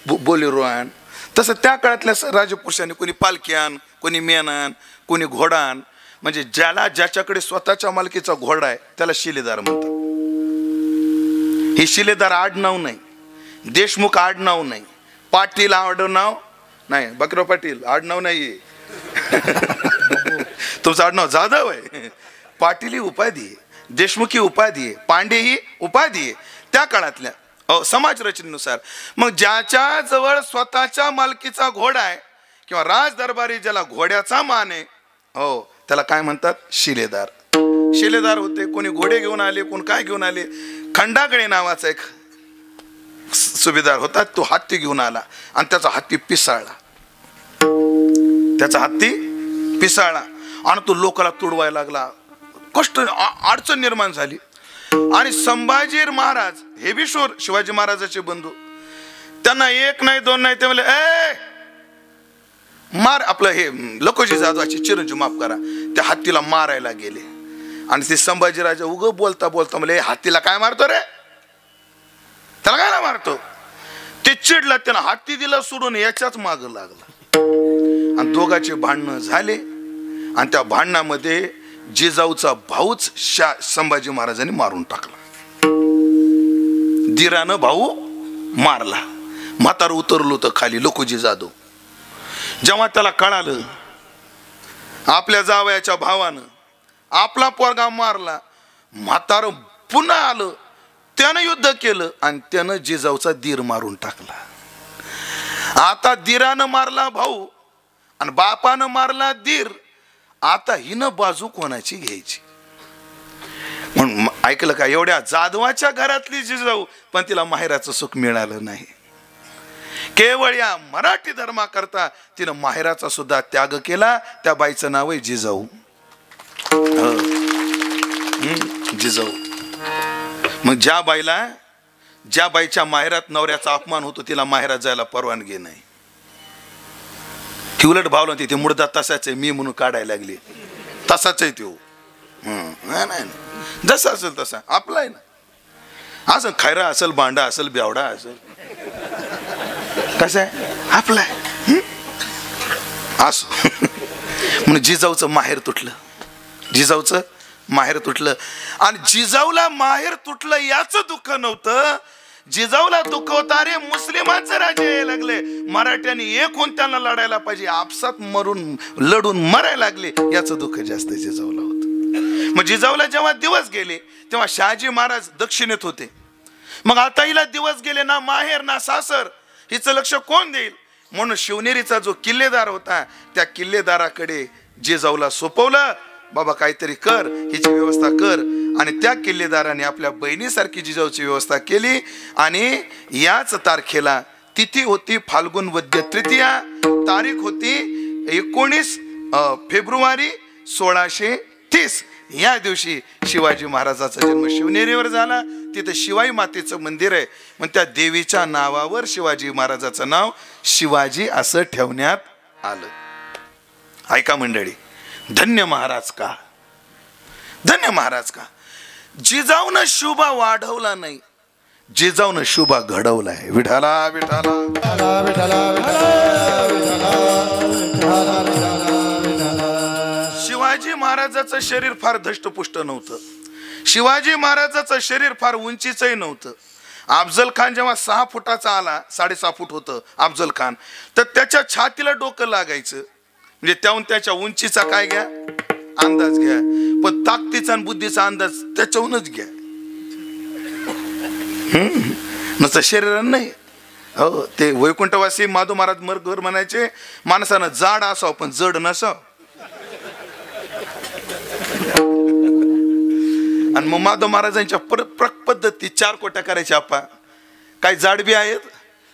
बोलेरोआन, तसं त्या काळातल्या राजपुरुषांनी कोणी पालख्यान, कोणी मेनान, कोणी घोडान. म्हणजे ज्याला ज्याच्याकडे स्वतःच्या मालकीचा घोडा आहे त्याला शिलेदार म्हणतात. हे शिलेदार आडनाव नाही, देशमुख आडनाव नाही, पाटील आडनाव नाही. बकराव पाटील आडनाव नाही. तुमचं आडनाव जाधव आहे. पाटील ही उपाधी आहे, देशमुख ही उपाधी आहे, पांडे ही उपाधी आहे त्या काळातल्या समाज रचनेनुसार. मग ज्याच्या जवळ स्वतःच्या मालकीचा घोडा आहे किंवा राज दरबारी ज्याला घोड्याचा मान आहे, हो, त्याला काय म्हणतात? शिलेदार. शिलेदार होते. कोणी घोडे घेऊन आले, कोण काय घेऊन आले. खंडागळे नावाचा एक सुभेदार होता, तो हत्ती घेऊन आला आणि त्याचा हत्ती पिसाळला. त्याचा हत्ती पिसाळला आणि तो लोकाला तुडवायला लागला. कष्ट अडचण निर्माण झाली. आणि संभाजी महाराज हे बी शूर, शिवाजी महाराजाचे बंधू, त्यांना 1 नाही 2 नाही, ते म्हणले ए मार. आपलं हे लकोजी जाधवाची चिरंजीव, माफ करा, त्या हत्तीला मारायला गेले. आणि ते संभाजी राजा उग बोलता बोलता म्हणले हत्तीला काय मारतो रे, त्याला काय मारतो. ते चिडला, त्यानं हत्ती दिला सोडून याच्याच माग लागला आणि दोघांचे भांडणं झाले. आणि त्या भांडणामध्ये जिजाऊचा भाऊच संभाजी महाराजांनी मारून टाकला. दिरानं भाऊ मारला. म्हातार उतरलो तर खाली लकोजी जाधव. जेव्हा त्याला कळालं आपल्या जावयाच्या भावानं आपला पोरगा मारला, म्हातारं पुन्हा आलं, त्यानं युद्ध केलं आणि त्यानं जिजाऊचा दीर मारून टाकला. आता दीरानं मारला भाऊ आणि बापानं मारला दीर. आता हिनं बाजू कोणाची घ्यायची? म्हणून ऐकलं का, एवढ्या जाधवाच्या घरातली जिजाऊ पण तिला माहेराचं सुख मिळालं नाही. केवळ या मराठी धर्माकरता तिनं माहेराचा सुद्धा त्याग केला. त्या बाईचं नाव आहे जिजाऊ. जिजाऊ. मग ज्या बाईच्या माहेरात नवऱ्याचा अपमान होतो तिला माहेरात जायला परवानगी नाही. ती उलट भावलं ते मुर्दा तसाच आहे मी म्हणून काढायला लागली. तसाच आहे तो. नाही जसा असेल तसा आपला आहे ना. असं खैरा असेल, भांडा असेल, बेवडा असेल, कसं आहे आपला आहे. असो. म्हणून जिजाऊचं माहेर तुटलं. जिजाऊचं माहेर तुटलं. आणि जिजाऊला माहेर तुटलं याचं दुःख नव्हतं. जिजाऊला दुःख होतं अरे मुस्लिमांचे राजे यायला लागले, मराठ्यांनी एक होऊन त्यांना लढायला पाहिजे, आपसात लढून मरायला लागले, याचं दुःख जास्त जिजाऊला होतं. मग जिजाऊला जेव्हा दिवस गेले तेव्हा शहाजी महाराज दक्षिणेत होते. मग आता हिला दिवस गेले ना माहेर ना सासर, हिचं लक्ष कोण देईल? म्हणून शिवनेरीचा जो किल्लेदार होता त्या किल्लेदाराकडे जिजाऊला सोपवलं. बाबा काहीतरी कर, हिची व्यवस्था कर. आणि त्या किल्लेदाराने आपल्या बहिणीसारखी जिजाऊची व्यवस्था केली. आणि याच तारखेला तिथी होती फाल्गुन वद्य तृतीया, तारीख होती 19 फेब्रुवारी 1630. या दिवशी शिवाजी महाराजाचा जन्म शिवनेरीवर झाला. तिथे शिवाई मातेचं मंदिर आहे. मग त्या देवीच्या नावावर शिवाजी महाराजाचं नाव शिवाजी असं ठेवण्यात आलं. ऐका मंडळी, धन्य महाराज का, धन्य महाराज का. जिजाऊनं शुभा वाढवला नाही, जिजाऊनं शुभा घडवलाय. विठाला विठाला शिवाजी महाराजाचं शरीर फार धष्टपुष्ट नव्हतं. शिवाजी महाराजाचं शरीर फार उंचीचंही नव्हतं. अफजल खान जेव्हा 6 फुटाचा आला, 6.5 फूट होतं अफजल खान, तर त्याच्या छातीला डोकं लागायचं. म्हणजे त्याहून त्याच्या उंचीचा काय घ्या अंदाज घ्या, पण ताकदीचा आणि बुद्धीचा अंदाज त्याच्याहूनच घ्या. नसतं शरीरानं नाही. हो, ते वैकुंठवासी माधव महाराज मरघर म्हणायचे, माणसानं जाड असावं पण जड नसावं. आणि मग माधव महाराजांच्या पद्धती 4 कोट्या करायच्या. आपा काही जाड बी आहेत,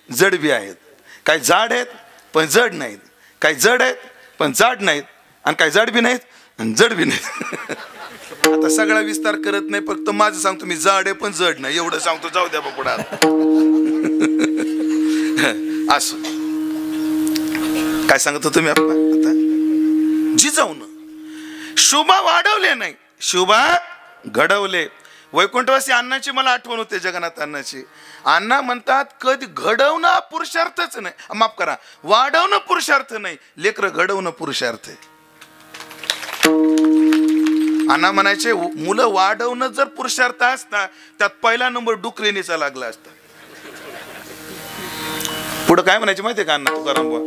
जड बी आहेत. काही जाड आहेत पण जड नाहीत, काही जड आहेत पण जाड नाहीत, आणि काही जाड बी नाहीत आणि जड बी नाहीत. आता सगळा विस्तार करत नाही, फक्त माझं सांगतो मी जाड आहे पण जड नाही एवढं सांगतो. जाऊ द्या पुढे. असं काय सांगतो तुम्ही आता? जिजाऊन शुभा वाढवले नाही, शुभा घडवले. वैकुंठवासी अण्णाची मला आठवण होते, जगन्नाथ अण्णाची. अण्णा म्हणतात कधी घडवणं पुरुषार्थच नाही, माफ करा, वाढवणं पुरुषार्थ नाही, लेकरं घडवणं पुरुषार्थ आहे. अण्णा म्हणायचे मुलं वाढवणं जर पुरुषार्थ असता त्यात पहिला नंबर डुकरेनीचा लागला असता. पुढं काय म्हणायचे माहितीये का अण्णा तुकाराम बुवा?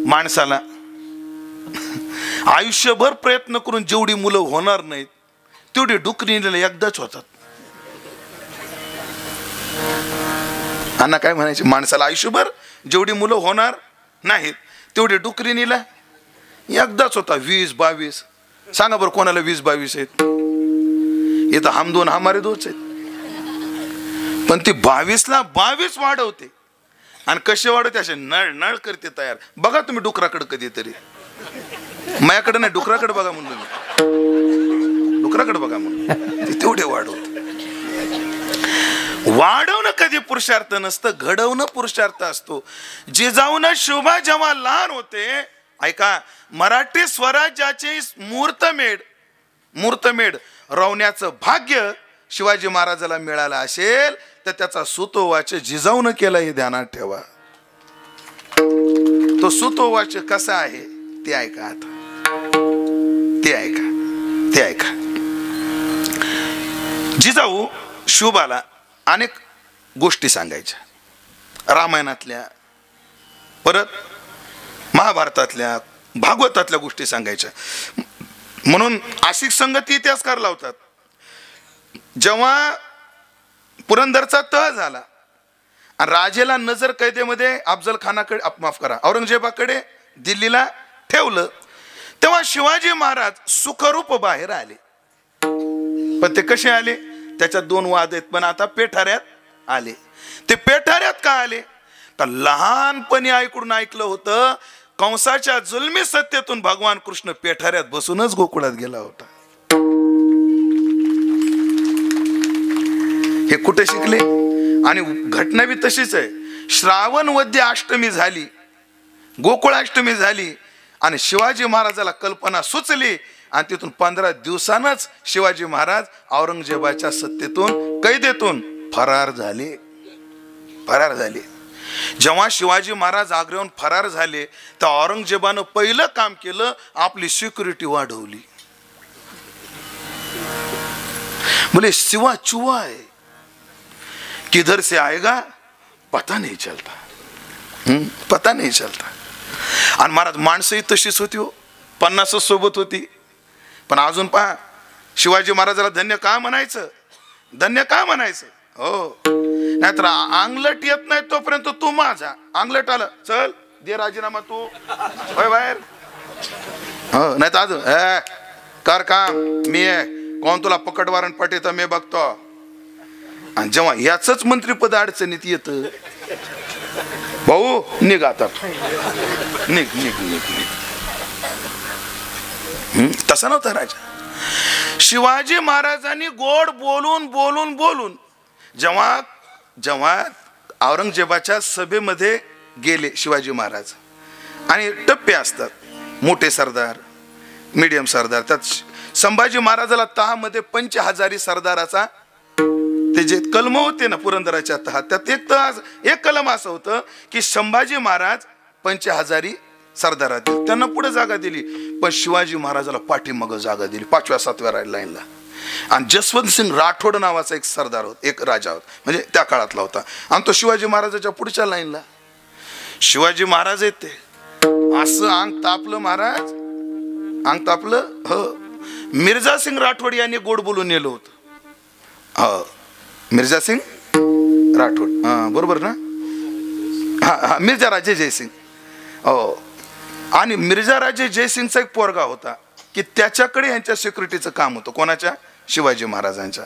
माणसाला आयुष्यभर प्रयत्न करून जेवढी मुलं होणार नाहीत तेवढी डुकरीला एकदाच होतात. अण्णा काय म्हणायचे, माणसाला आयुष्यभर जेवढी मुलं होणार नाहीत तेवढी डुकरीनीला एकदाच होता. 20-22 सांगा बरं कोणाला 20-22 आहेत? इथं हम दोन हमारे दोच आहेत. पण ती 22ला 22 वाढवते. आणि कसे वाढवते? असे नळ नळ करते तयार. बघा तुम्ही डुकराकडे कधीतरी, माझ्याकडे नाही डुकराकडे बघा म्हणलं मी, डुकराकडे बघा म्हणलं. ती तेवढे वाढवते. वाढवणं कधी पुरुषार्थ नसतं, घडवणं पुरुषार्थ असतो. जिजाऊनं शोभा जेव्हा लहान होते, ऐका, मराठी स्वराज्याचे मुहूर्तमेढ रवण्याचं भाग्य शिवाजी महाराजाला मिळालं असेल तर त्याचा सुतोवाच जिजाऊनं केला हे ध्यानात ठेवा. तो सुतोवाच कसा आहे ते ऐका आता, ते ऐका, ते ऐका. जिजाऊ शुभाला अनेक गोष्टी सांगायच्या रामायणातल्या, परत महाभारतातल्या भागवतातल्या गोष्टी सांगायच्या. म्हणून आशिक संगती इतिहासकार लावतात. जेव्हा पुरंदरचा तह झाला आणि राजेला नजर कैदेमध्ये अफजल खानाकडे, माफ करा, औरंगजेबाकडे दिल्लीला ठेवलं, तेव्हा शिवाजी महाराज सुखरूप बाहेर आले. पण ते कसे आले त्याच्यात दोन वाद आहेत. पण आता पेठाऱ्यात आले. ते पेठाऱ्यात का आले? तर लहानपणी ऐकून ऐकलं होतं कंसाच्या जुलमी सत्तेतून भगवान कृष्ण पेठाऱ्यात बसूनच गोकुळात गेला होता. हे कुठे शिकले? आणि घटना बी तशीच आहे. श्रावण वद्य अष्टमी झाली, गोकुळाष्टमी झाली आणि शिवाजी महाराजाला कल्पना सुचली आणि तिथून 15 दिवसांनाच शिवाजी महाराज औरंगजेबाच्या सत्तेतून, कैदेतून फरार झाले. जेव्हा शिवाजी महाराज आग्र्याहून फरार झाले तर औरंगजेबानं पहिलं काम केलं, आपली सिक्युरिटी वाढवली. बोले सिवा चुवा है, किधर से आएगा पता नहीं चलता, पता नहीं चलता. आणि महाराज माणसंही तशीच होती हो, 50 सोबत होती. पण अजून पहा, शिवाजी महाराजाला धन्य का म्हणायचं, धन्य का म्हणायचं? हो, नाहीतर अंगलट येत नाही तोपर्यंत तू माझा. अंगलट आलं, चल दे राजीनामा, तू होय बाहेर. हो, नाही तर अजून कर काम, मी आहे, कोण तुला पकड वारंट पाठवतं मी बघतो. आणि जेव्हा याच मंत्रीपद अडचणीत येतं, भाऊ निघ आता, निघ निघ निघ निघ. तसा नव्हता राजा. शिवाजी महाराजांनी गोड बोलून बोलून बोलून जेव्हा जेव्हा औरंगजेबाच्या सभेमध्ये गेले शिवाजी महाराज, आणि टप्पे असतात, मोठे सरदार, मीडियम सरदार. त्यात संभाजी महाराजाला तहामध्ये 5000 सरदाराचा ते जे कलम होते ना पुरंदराच्या तहात, त्यात एक कलम असं होतं की संभाजी महाराज 5000 सरदारातील त्यांना पुढे जागा दिली, पण शिवाजी महाराजाला पाठीमागं जागा दिली 5व्या-7व्या लाईनला. आणि जसवंत सिंग राठोड नावाचा एक सरदार होता, एक राजा होता, म्हणजे त्या काळातला होता, आणि तो शिवाजी महाराजाच्या पुढच्या लाईनला. शिवाजी महाराज येते असं अंग तापलं, महाराज अंग तापलं. हो, मिर्झा सिंग राठोड यांनी गोड बोलून नेलं होतं. हो, मिर्झा सिंग राठोड, हा बरोबर ना, हा मिर्झा राजे जयसिंग. हो, आणि मिर्झा राजे जयसिंगचा एक पोरगा होता की त्याच्याकडे यांच्या सिक्युरिटीचं काम होतं. कोणाच्या? शिवाजी महाराजांच्या.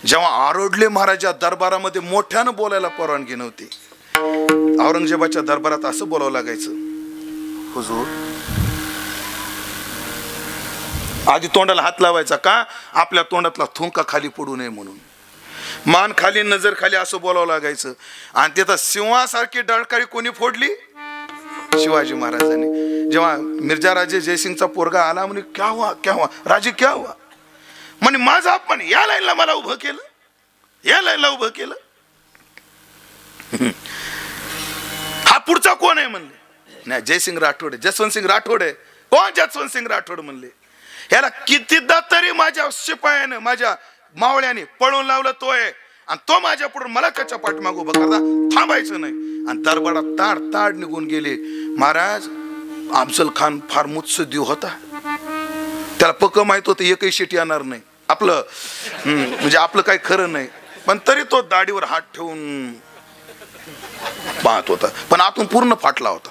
जेव्हा आरोडले महाराज दरबारामध्ये मोठ्यानं बोलायला परवानगी नव्हती, औरंगजेबाच्या दरबारात असं बोलावं लागायचं, हुजूर. आधी तोंडाला हात लावायचा का? आपल्या तोंडातला थुंका खाली पडू नये म्हणून. मान खाली, नजर खाली असं बोलावं लागायचं. आणि तिथं सिंहासारखी डळकाळी कोणी फोडली? शिवाजी महाराजांनी. जेव्हा मिर्झा राजे जयसिंगचा पोरगा आला, म्हणे क्या हुआ, क्या हुआ राजे, क्या हुआ? म्हणे माझा अपमान, या लाईनला मला उभं केलं, या लाईनला उभं केलं. हा पुढचा कोण आहे म्हणले? नाही, जयसिंग राठोड आहे. जसवंत सिंग राठोड आहे. कोण? जसवंत सिंग राठोड म्हणले. ह्याला कितीदा तरी माझ्या शिपायानं, माझ्या मावळ्याने पळून लावलं, तो आहे, आणि तो माझ्या पुढे मला त्याच्या पाठीमाग उभं करता, थांबायचं नाही. आणि दरबारात ताड ताड निघून गेले. महाराज अफजल खान फार मुत्सद्दी होता, त्याला पक्क माहित होतं एकही शीट येणार नाही आपलं, म्हणजे आपलं काही खरं नाही. पण तरी तो दाढीवर हात ठेवून पाहत होता. पण आतून पूर्ण फाटला होता,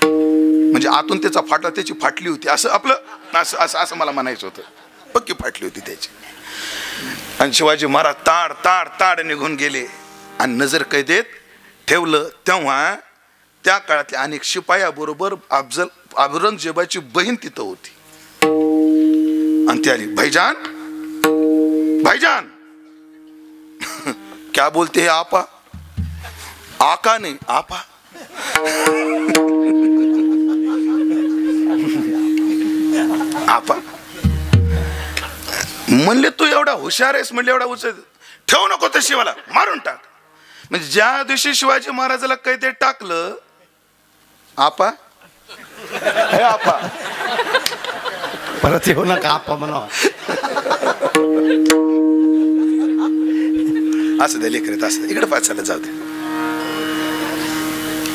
म्हणजे आतून त्याचा फाटा त्याची फाटली होती, असं आपलं असं असं असं मला म्हणायचं होतं, पक्की फाटली होती त्याची. आणि शिवाजी महाराज ताड ताड ताड निघून गेले आणि नजर कैदेत ठेवलं. तेव्हा त्या काळातल्या अनेक शिपायाबरोबर औरंगजेबाची बहीण तिथं होती. आणि ती आली, भाईजान, भाईजान. क्या बोलते हैं आपा? आका नहीं, आपा. आपा म्हणले, तू एवढा हुशार आहेस म्हणले, एवढा हुशार, ठेवू नको तर शिवाला मारून टाक. म्हणजे ज्या दिवशी शिवाजी महाराजाला कैदेत टाकलं, आपा हे आपा परत येऊ नका आपा म्हणा. असं दे लेकरत, असं इकडे पाचायला जाऊ दे.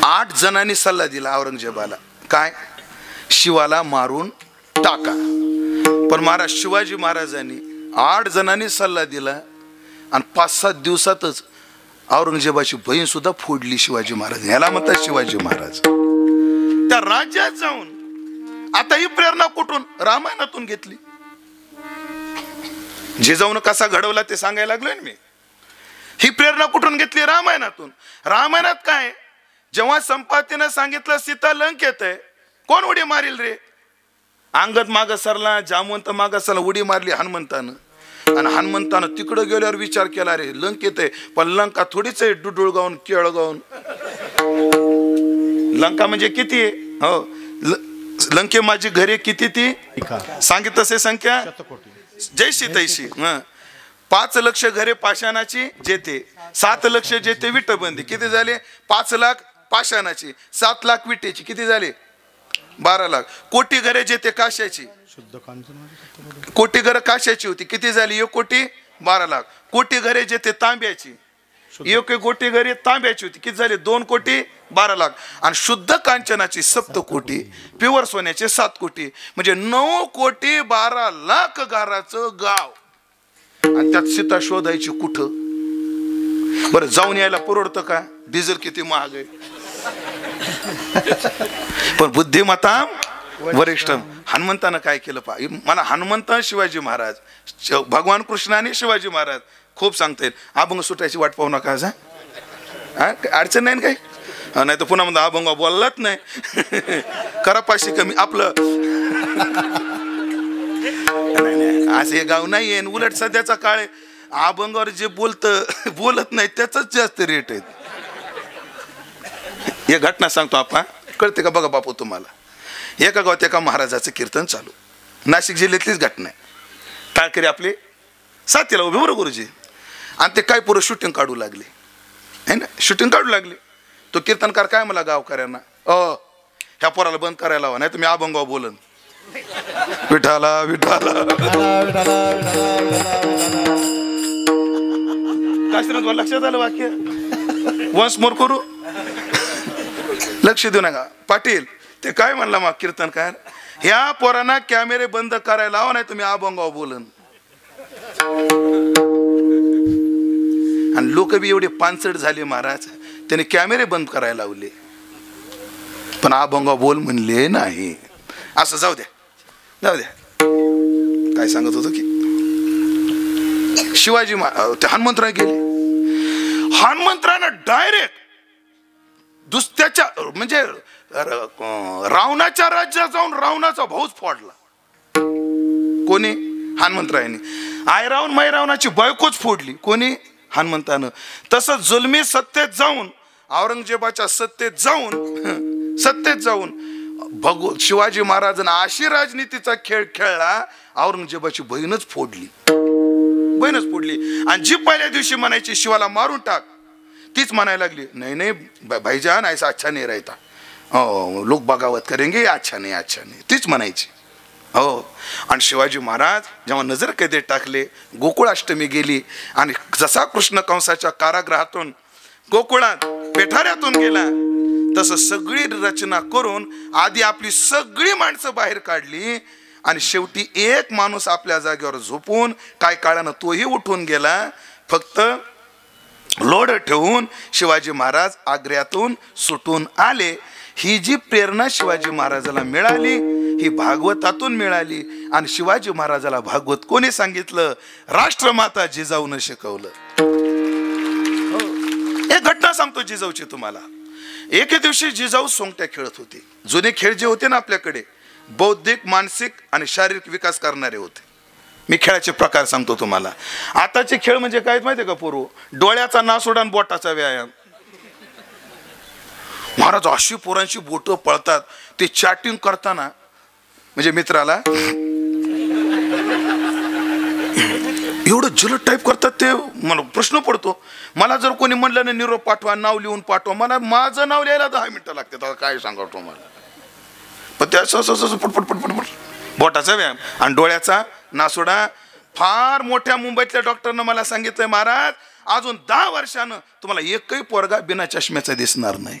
8 जणांनी सल्ला दिला औरंगजेबाला. काय शिवाला मारून टाका. पण महाराज शिवाजी महाराजांनी 8 जणांनी सल्ला दिला आणि 5-7 दिवसातच औरंगजेबाची बहीण सुद्धा फोडली शिवाजी महाराज. याला म्हणतात शिवाजी महाराज. त्या राज्यात जाऊन आता ही प्रेरणा कुठून? रामायणातून घेतली. जिजाऊन कसा घडवला ते सांगायला लागलोय मी. ही प्रेरणा कुठून घेतली? रामायणातून. रामायणात काय, जेव्हा संपातीनं सांगितलं सीता लंकेत आहे, कोण उडी मारील रे? अंगद माग सरला, जामवंत माग सरला, उडी मारली हनुमंतानं. आणि हनुमंतानं तिकडं गेल्यावर विचार केला, रे लंकेत आहे पण लंका थोडीच आहे डुडुळगावून केळगावून. लंका म्हणजे किती आहे? हो, लंके माझी घरे किती ती सांगितलं तसे संख्या जैशी तैशी. 5 लाख घरे पाषाणाची जेथे, 7 लाख जेथे विटबंदी. किती झाले? 5 लाख पाषाणाची, 7 लाख विटेची. किती झाले? 12 लाख. कोटी घरे जेथे काश्याची, कोटी घरं काश्याची होती. किती झाली? 1 कोटी 12 लाख. कोटी घरे जेथे तांब्याची, 1 कोटी घरे तांब्याची होती. किती झाले? 2 कोटी 12 लाख. आणि शुद्ध कांचनाची 7 कोटी, प्युअर सोन्याचे 7 कोटी, म्हणजे 9 कोटी 12 लाख घराचं गाव. आणि त्यात सीता शोधायची कुठं? बरं, जाऊन यायला परवडतं का? डिझेल किती महाग आहे. पण बुद्धिमत्ता वरिष्ठ. हनुमंतानं काय केलं मला हनुमंत शिवाजी महाराज, भगवान कृष्ण आणि शिवाजी महाराज खूप सांगता येईल. अभंग सुटायची वाट पाहू नका. अडचण नाही काही, नाही तर पुन्हा म्हणतो अभंग बोललाच नाही. करा 500 कमी आपलं. नाही, असे गाव नाही आहे. उलट सध्याचा काळ आहे, अभंगावर जे बोलत नाही त्याच जास्त रेट आहेत. एक घटना सांगतो आपण, कळते का बघा बापू तुम्हाला. एका गावात एका महाराजाचं कीर्तन चालू, नाशिक जिल्ह्यातलीच घटना आहे. टाळकरी आपले साथीला उभे बरोबर गुरुजी, आणि ते काय पुरं शूटिंग काढू लागले है ना. शूटिंग काढू लागले. तो कीर्तनकार काय मला गावकऱ्यांना, ह्या पोराला बंद करायला हवा, नाही तर मी अभंगाव बोलन. विठाला विठाला काशीनाथ, लक्षात आलं वाक्य? वन्स मोर करू, लक्ष देऊ नका. पाटील ते काय म्हणला मग कीर्तनकार, ह्या पोरांना कॅमेरे बंद करायला हवा, नाही तुम्ही अभंगाव बोलन. आणि लोक बी एवढे पानसट झाले महाराज, त्याने कॅमेरे बंद करायला लावले पण अभंगाव बोल म्हणले नाही. असं जाऊ द्या जाऊ द्या. काय सांगत होतो की शिवाजी ते हनुमंतराव गेले. हनुमंतरानं डायरेक्ट दुसऱ्याच्या म्हणजे रावणाच्या राज्यात जाऊन रावणाचा भाऊच फोडला. कोणी? हनुमंतरायाने. आयरावण मैरावणाची बायकोच फोडली. कोणी? हनुमंतानं. तसंच जुलमी सत्तेत जाऊन, औरंगजेबाच्या सत्तेत जाऊन शिवाजी महाराजांना अशी राजनीतीचा खेळ खेळला, औरंगजेबाची बहीणच फोडली. आणि जी पहिल्या दिवशी म्हणायची शिवाला मारून टाक, तीच म्हणायला लागली नाही नाही भाईजान ऐसा अच्छा नहीं रहता, लोक बगावत करेंगे, अच्छा नहीं तीच म्हणायची. हो. आणि शिवाजी महाराज जेव्हा नजर कैदेत टाकले, गोकुळाष्टमी गेली आणि जसा कृष्ण कंसाच्या कारागृहातून गोकुळात पेठाऱ्यातून गेला, तसं सगळी रचना करून आधी आपली सगळी माणसं बाहेर काढली आणि शेवटी एक माणूस आपल्या जागेवर झोपून काय काळानं तोही उठून गेला. फक्त लोढ ठेवून शिवाजी महाराज आग्र्यातून सुटून आले. ही जी प्रेरणा शिवाजी महाराजाला मिळाली ही भागवतातून मिळाली. आणि शिवाजी महाराजाला भागवत कोणी सांगितलं? राष्ट्रमाता जिजाऊनं शिकवलं. एक घटना सांगतो जिजाऊची तुम्हाला. एके दिवशी जिजाऊ सोंगट्या खेळत होती. जुने खेळ जे होते ना आपल्याकडे, बौद्धिक, मानसिक आणि शारीरिक विकास करणारे होते. मी खेळाचे प्रकार सांगतो तुम्हाला. आताचे खेळ म्हणजे काय माहितीये का पूर्व? डोळ्याचा नासोडा आणि बोटाचा व्यायाम. महाराज अशी पोरांची बोट पळतात, ते चॅटिंग करताना म्हणजे मित्राला एवढं जलद टाईप करतात. ते मला प्रश्न पडतो, मला जर कोणी म्हणलं ना निरोप पाठवा, नाव लिहून पाठवा, मला माझं नाव लिहायला 10 मिनिटं लागते. आता काय सांगतो मला. पण त्या पटपट बोटाचा व्यायाम आणि डोळ्याचा नासोडा. फार मोठ्या मुंबईतल्या डॉक्टरनं मला सांगितलंय, महाराज अजून 10 वर्षानं तुम्हाला एकही पोरगा बिना चष्म्याचा दिसणार नाही.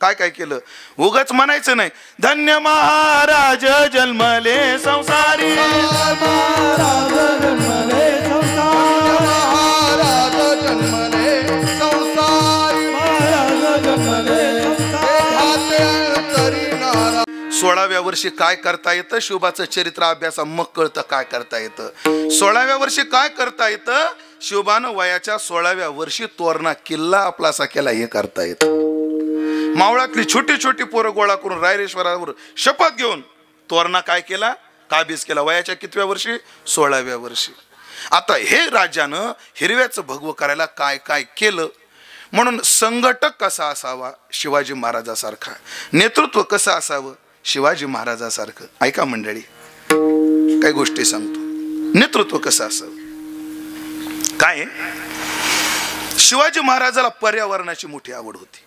काय काय केलं? उगाच म्हणायचं नाही धन्य महाराज जन्मले संसारी, महाराज जन्मले महाराज जन्मले संसारी, महाराज जन्मले हाते अंतरी नारा. 16व्या वर्षी काय करता येतं? शिवबाचं चरित्र अभ्यासा मग कळतं काय करता येतं. 16व्या वर्षी काय करता येतं? शिवबानं वयाच्या 16व्या वर्षी तोरणा किल्ला आपलासा केला हे करता येतं. मावळातली छोटी छोटी पोरं गोळा करून रायरेश्वरावर शपथ घेऊन तोरणा काय केला? काबीज केला. वयाच्या कितव्या वर्षी? 16व्या वर्षी. आता हे राजानं हिरव्याचं भगवं करायला काय काय केलं. म्हणून संघटक कसा असावा? शिवाजी महाराजासारखा. नेतृत्व कसं असावं? शिवाजी महाराजासारखं. ऐका मंडळी, काही गोष्टी सांगतो. नेतृत्व कसं असावं काय? शिवाजी महाराजाला पर्यावरणाची मोठी आवड होती.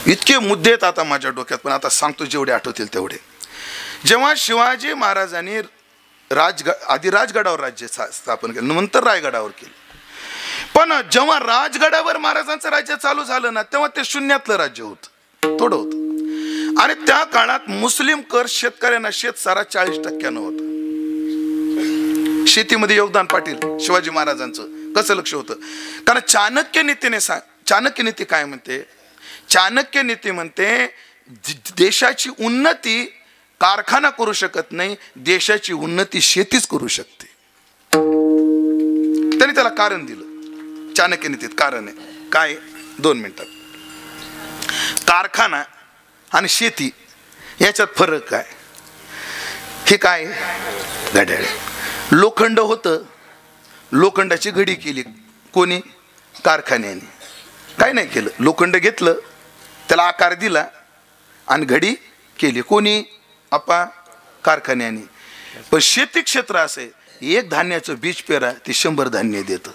इतके मुद्दे आहेत आता माझ्या डोक्यात, पण आता सांगतो जेवढे आठवतील तेवढे. जेव्हा शिवाजी महाराजांनी आधी राजगडावर राज्य स्थापन केलं, नंतर रायगडावर केलं. पण जेव्हा राजगडावर महाराजांचं राज्य चालू झालं ना, तेव्हा ते शून्यातलं राज्य होतं, थोडं होतं. आणि त्या काळात मुस्लिम कर शेतकऱ्यांना शेतसारा 40% होता. शेतीमध्ये योगदान पाटील शिवाजी महाराजांचं कसं लक्ष होतं? कारण चाणक्य नीती काय म्हणते? चाणक्य नीती म्हणते देशाची उन्नती कारखाना करू शकत नाही, देशाची उन्नती शेतीच करू शकते. त्यांनी त्याला कारण दिलं. चाणक्य नीतीत कारण आहे काय? 2 मिनिटात. कारखाना आणि शेती याच्यात फरक काय? हे काय? घड्याळ. लोखंड होतं, लोखंडाची घडी केली कोणी? कारखान्याने. काय नाही केलं, लोखंड घेतलं, त्याला आकार दिला आणि घडी केली कोणी? कारखान्याने. पण शेती क्षेत्र असे, एक धान्याचं बीज पेरा ते 100 धान्य देतं.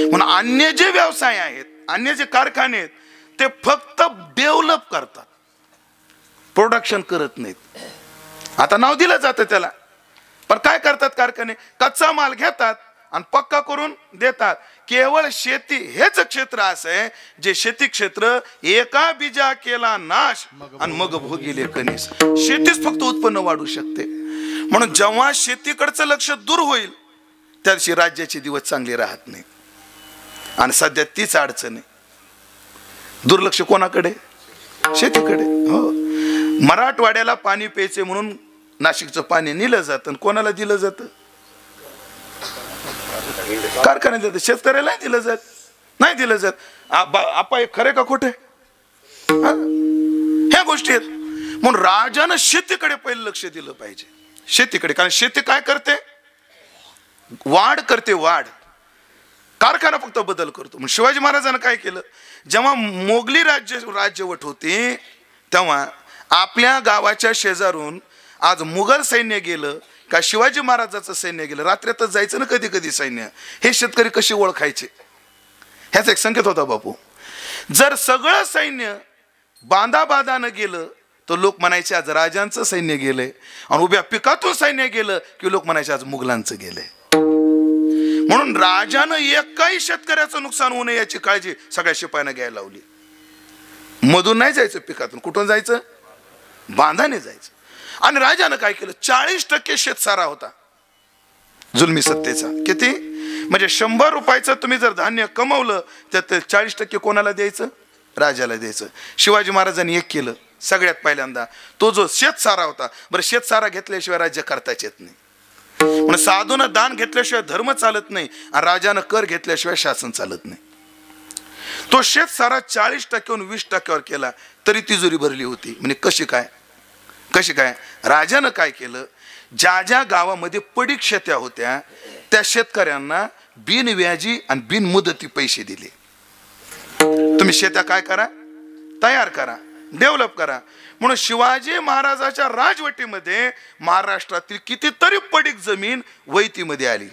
म्हणून अन्य जे व्यवसाय आहेत, अन्य जे कारखाने आहेत, ते फक्त डेव्हलप करतात, प्रोडक्शन करत नाहीत. आता नाव दिलं जातं त्याला, पण काय करतात कारखाने? कच्चा माल घेतात आणि पक्का करून देतात. केवळ शेती हेच क्षेत्र असं आहे जे शेती क्षेत्र एका बीजा केला नाश आणि मग भोगिले कणीस. शेतीच फक्त उत्पन्न वाढू शकते. म्हणून जेव्हा शेतीकडचं लक्ष दूर होईल त्या दिवशी राज्याचे दिवस चांगले राहत नाही. आणि सध्या तीच अडचण आहे. दुर्लक्ष कोणाकडे? शेतीकडे. हो, मराठवाड्याला पाणी प्यायचे म्हणून नाशिकचं पाणी नेलं जातं. कोणाला दिलं जातं? कारखान्यात जातं. शेतकऱ्याला नाही दिलं जात. आपा खरे का खोटे? ह्या गोष्टी आहेत. म्हणून राजानं शेतीकडे पहिलं लक्ष दिलं पाहिजे. शेतीकडे. कारण शेती काय करते? वाढ करते, वाढ. कारखाना फक्त बदल करतो. मग शिवाजी महाराजांना काय केलं? जेव्हा मोगली राज्यवट होती तेव्हा आपल्या गावाच्या शेजारून आज मुघल सैन्य गेलं का शिवाजी महाराजाचं सैन्य गेलं, रात्रीतच जायचं ना कधी कधी सैन्य. हे शेतकरी कसे ओळखायचे? ह्याचा एक संकेत होता बापू. जर सगळं सैन्य बांधाबांधानं गेलं तर लोक म्हणायचे आज राजांचं सैन्य गेलंय, आणि उभ्या पिकातून सैन्य गेलं की लोक म्हणायचे आज मुघलांचं गेलंय. म्हणून राजानं एकाही शेतकऱ्याचं नुकसान होऊ नये याची काळजी सगळ्या शिपायांना घ्यायला लावली. मधून नाही जायचं पिकातून. कुठून जायचं? बांधाने जायचं. आणि राजानं काय केलं? 40% शेतसारा होता जुलमी सत्तेचा. किती? म्हणजे 100 रुपयाचं तुम्ही जर धान्य कमवलं तर 40% कोणाला द्यायचं? राजाला द्यायचं. शिवाजी महाराजांनी एक केलं सगळ्यात पहिल्यांदा, तो जो शेतसारा होता. बरं, शेतसारा घेतल्याशिवाय राज्य करताच येत नाही. म्हणून साधूनं दान घेतल्याशिवाय धर्म चालत नाही, आणि राजानं कर घेतल्याशिवाय शासन चालत नाही. तो शेतसारा 40%वरून 20%वर केला तरी तिजोरी भरली होती. म्हणजे कशी काय? राजानं काय केलं? ज्या ज्या गावामध्ये पडीक शेत्या होत्या त्या शेतकऱ्यांना बिनव्याजी आणि बिनमुदती पैसे दिले. तुम्ही शेत्या काय करा? तयार करा, डेव्हलप करा. म्हणून शिवाजी महाराजाच्या राजवटीमध्ये महाराष्ट्रातील कितीतरी पडीक जमीन वैतीमध्ये आली.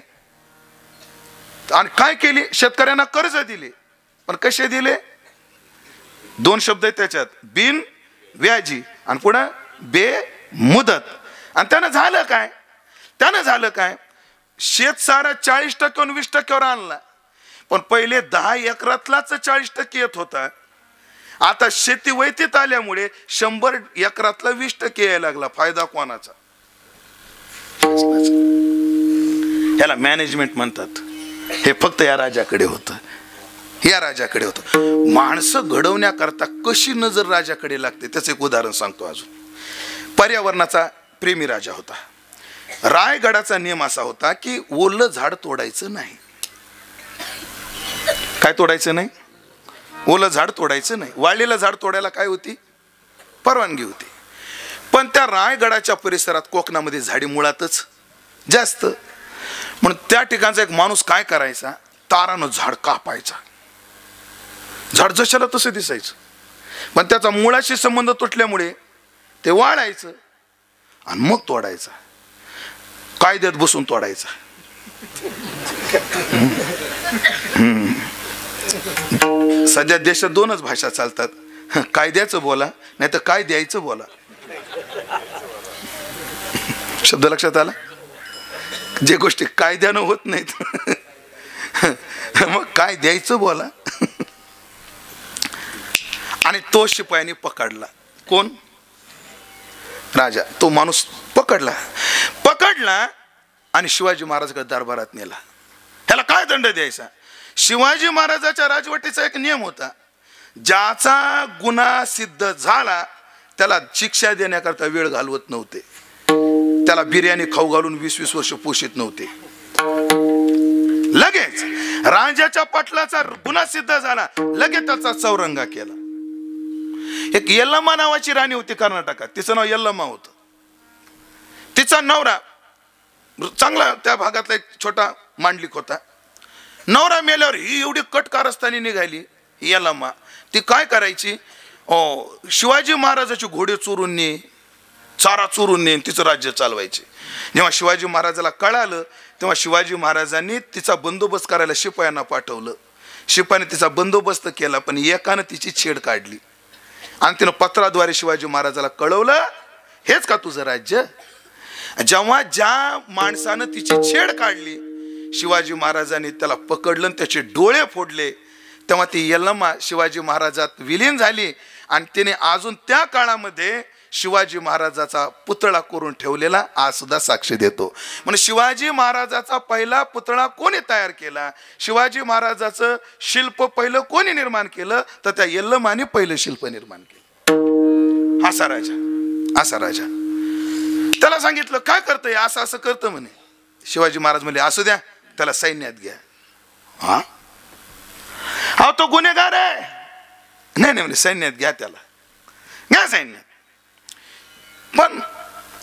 आणि काय केली? शेतकऱ्यांना कर्ज दिले. पण कसे दिले? 2 शब्द आहेत त्याच्यात, बिन व्याजी आणि पुन्हा बेमुदत. आणि त्यानं झालं काय? शेतसारा 40%वरून 20%वर आणला. पण पहिले 10 एकरातलाच 40% येत होता, आता शेती वैतीत आल्यामुळे 100 एकरातला 20% यायला लागला. फायदा कोणाचा? याला मॅनेजमेंट म्हणतात. हे फक्त या राजाकडे होतं, या राजाकडे होतं. माणसं घडवण्याकरता कशी नजर राजाकडे लागते त्याचं एक उदाहरण सांगतो. अजून पर्यावरणाचा प्रेमी राजा होता. रायगडाचा नियम असा होता की ओलं झाड तोडायचं नाही. काय तोडायचं नाही? ओलं झाड तोडायचं नाही. वाळलेलं झाड तोडायला काय होती? परवानगी होती. पण त्या रायगडाच्या परिसरात कोकणामध्ये झाडी मुळातच जास्त. म्हणून त्या ठिकाणचा एक माणूस काय करायचा, तारानं झाड कापायचा. झाड जशाला तसं दिसायचं, पण त्याचा मुळाशी संबंध तुटल्यामुळे ते वाळायचं आणि मग तोडायचा. कायद्यात बसून तोडायचा. सध्या देशात 2च भाषा चालतात, कायद्याचं बोला नाही तर काय द्यायचं बोला. शब्द लक्षात आला? जे गोष्टी कायद्यानं होत नाहीत मग काय द्यायचं बोला. आणि तो शिपायाने पकडला. कोण? राजा. तो माणूस पकडला आणि शिवाजी महाराजांकडे दरबारात नेला. त्याला काय दंड द्यायचा? शिवाजी महाराजाच्या राजवटीचा एक नियम होता, ज्याचा गुन्हा सिद्ध झाला त्याला शिक्षा देण्याकरता वेळ घालवत नव्हते. त्याला बिर्याणी खाऊ घालून 20-20 वर्ष पोषित नव्हते. लगेच राजाच्या पाटलाचा गुन्हा सिद्ध झाला, लगेच त्याचा चौरंगा केला. एक यल्लम्मा नावाची राणी होती कर्नाटकात. तिचं नाव यल्लम्मा होतं. तिचा नवरा चांगला त्या भागातला एक छोटा मांडलिक होता. नवरा मेल्यावर ही एवढी कट कारस्थानी निघाली यल्लम्मा. ती काय करायची, शिवाजी महाराजाची घोडे चोरून ने, चारा चोरून ने, तिचं राज्य चालवायचे. जेव्हा शिवाजी महाराजाला कळालं तेव्हा शिवाजी महाराजांनी तिचा बंदोबस्त करायला शिपायांना पाठवलं. शिपायाने तिचा बंदोबस्त केला, पण एकानं तिची छेड काढली आणि तिनं पत्राद्वारे शिवाजी महाराजाला कळवलं, हेच का तुझं राज्य? जेव्हा ज्या माणसानं तिची छेड काढली शिवाजी महाराजांनी त्याला पकडलं आणि त्याचे डोळे फोडले, तेव्हा ती यल्लम्मा शिवाजी महाराजात विलीन झाली. आणि तिने अजून त्या काळामध्ये शिवाजी महाराजाचा पुतळा करून ठेवलेला आज सुद्धा साक्ष देतो. म्हणजे शिवाजी महाराजाचा पहिला पुतळा कोणी तयार केला, शिवाजी महाराजाचं शिल्प पहिलं कोणी निर्माण केलं, तर त्या यल्लम्माने पहिलं शिल्प निर्माण केलं. असा राजा. त्याला सांगितलं काय करतंय, असं असं करतं म्हणे. शिवाजी महाराज म्हणले असू द्या, त्याला सैन्यात घ्या. हा तो गुन्हेगार आहे. नाही म्हणजे सैन्यात घ्या, त्याला घ्या सैन्यात. पण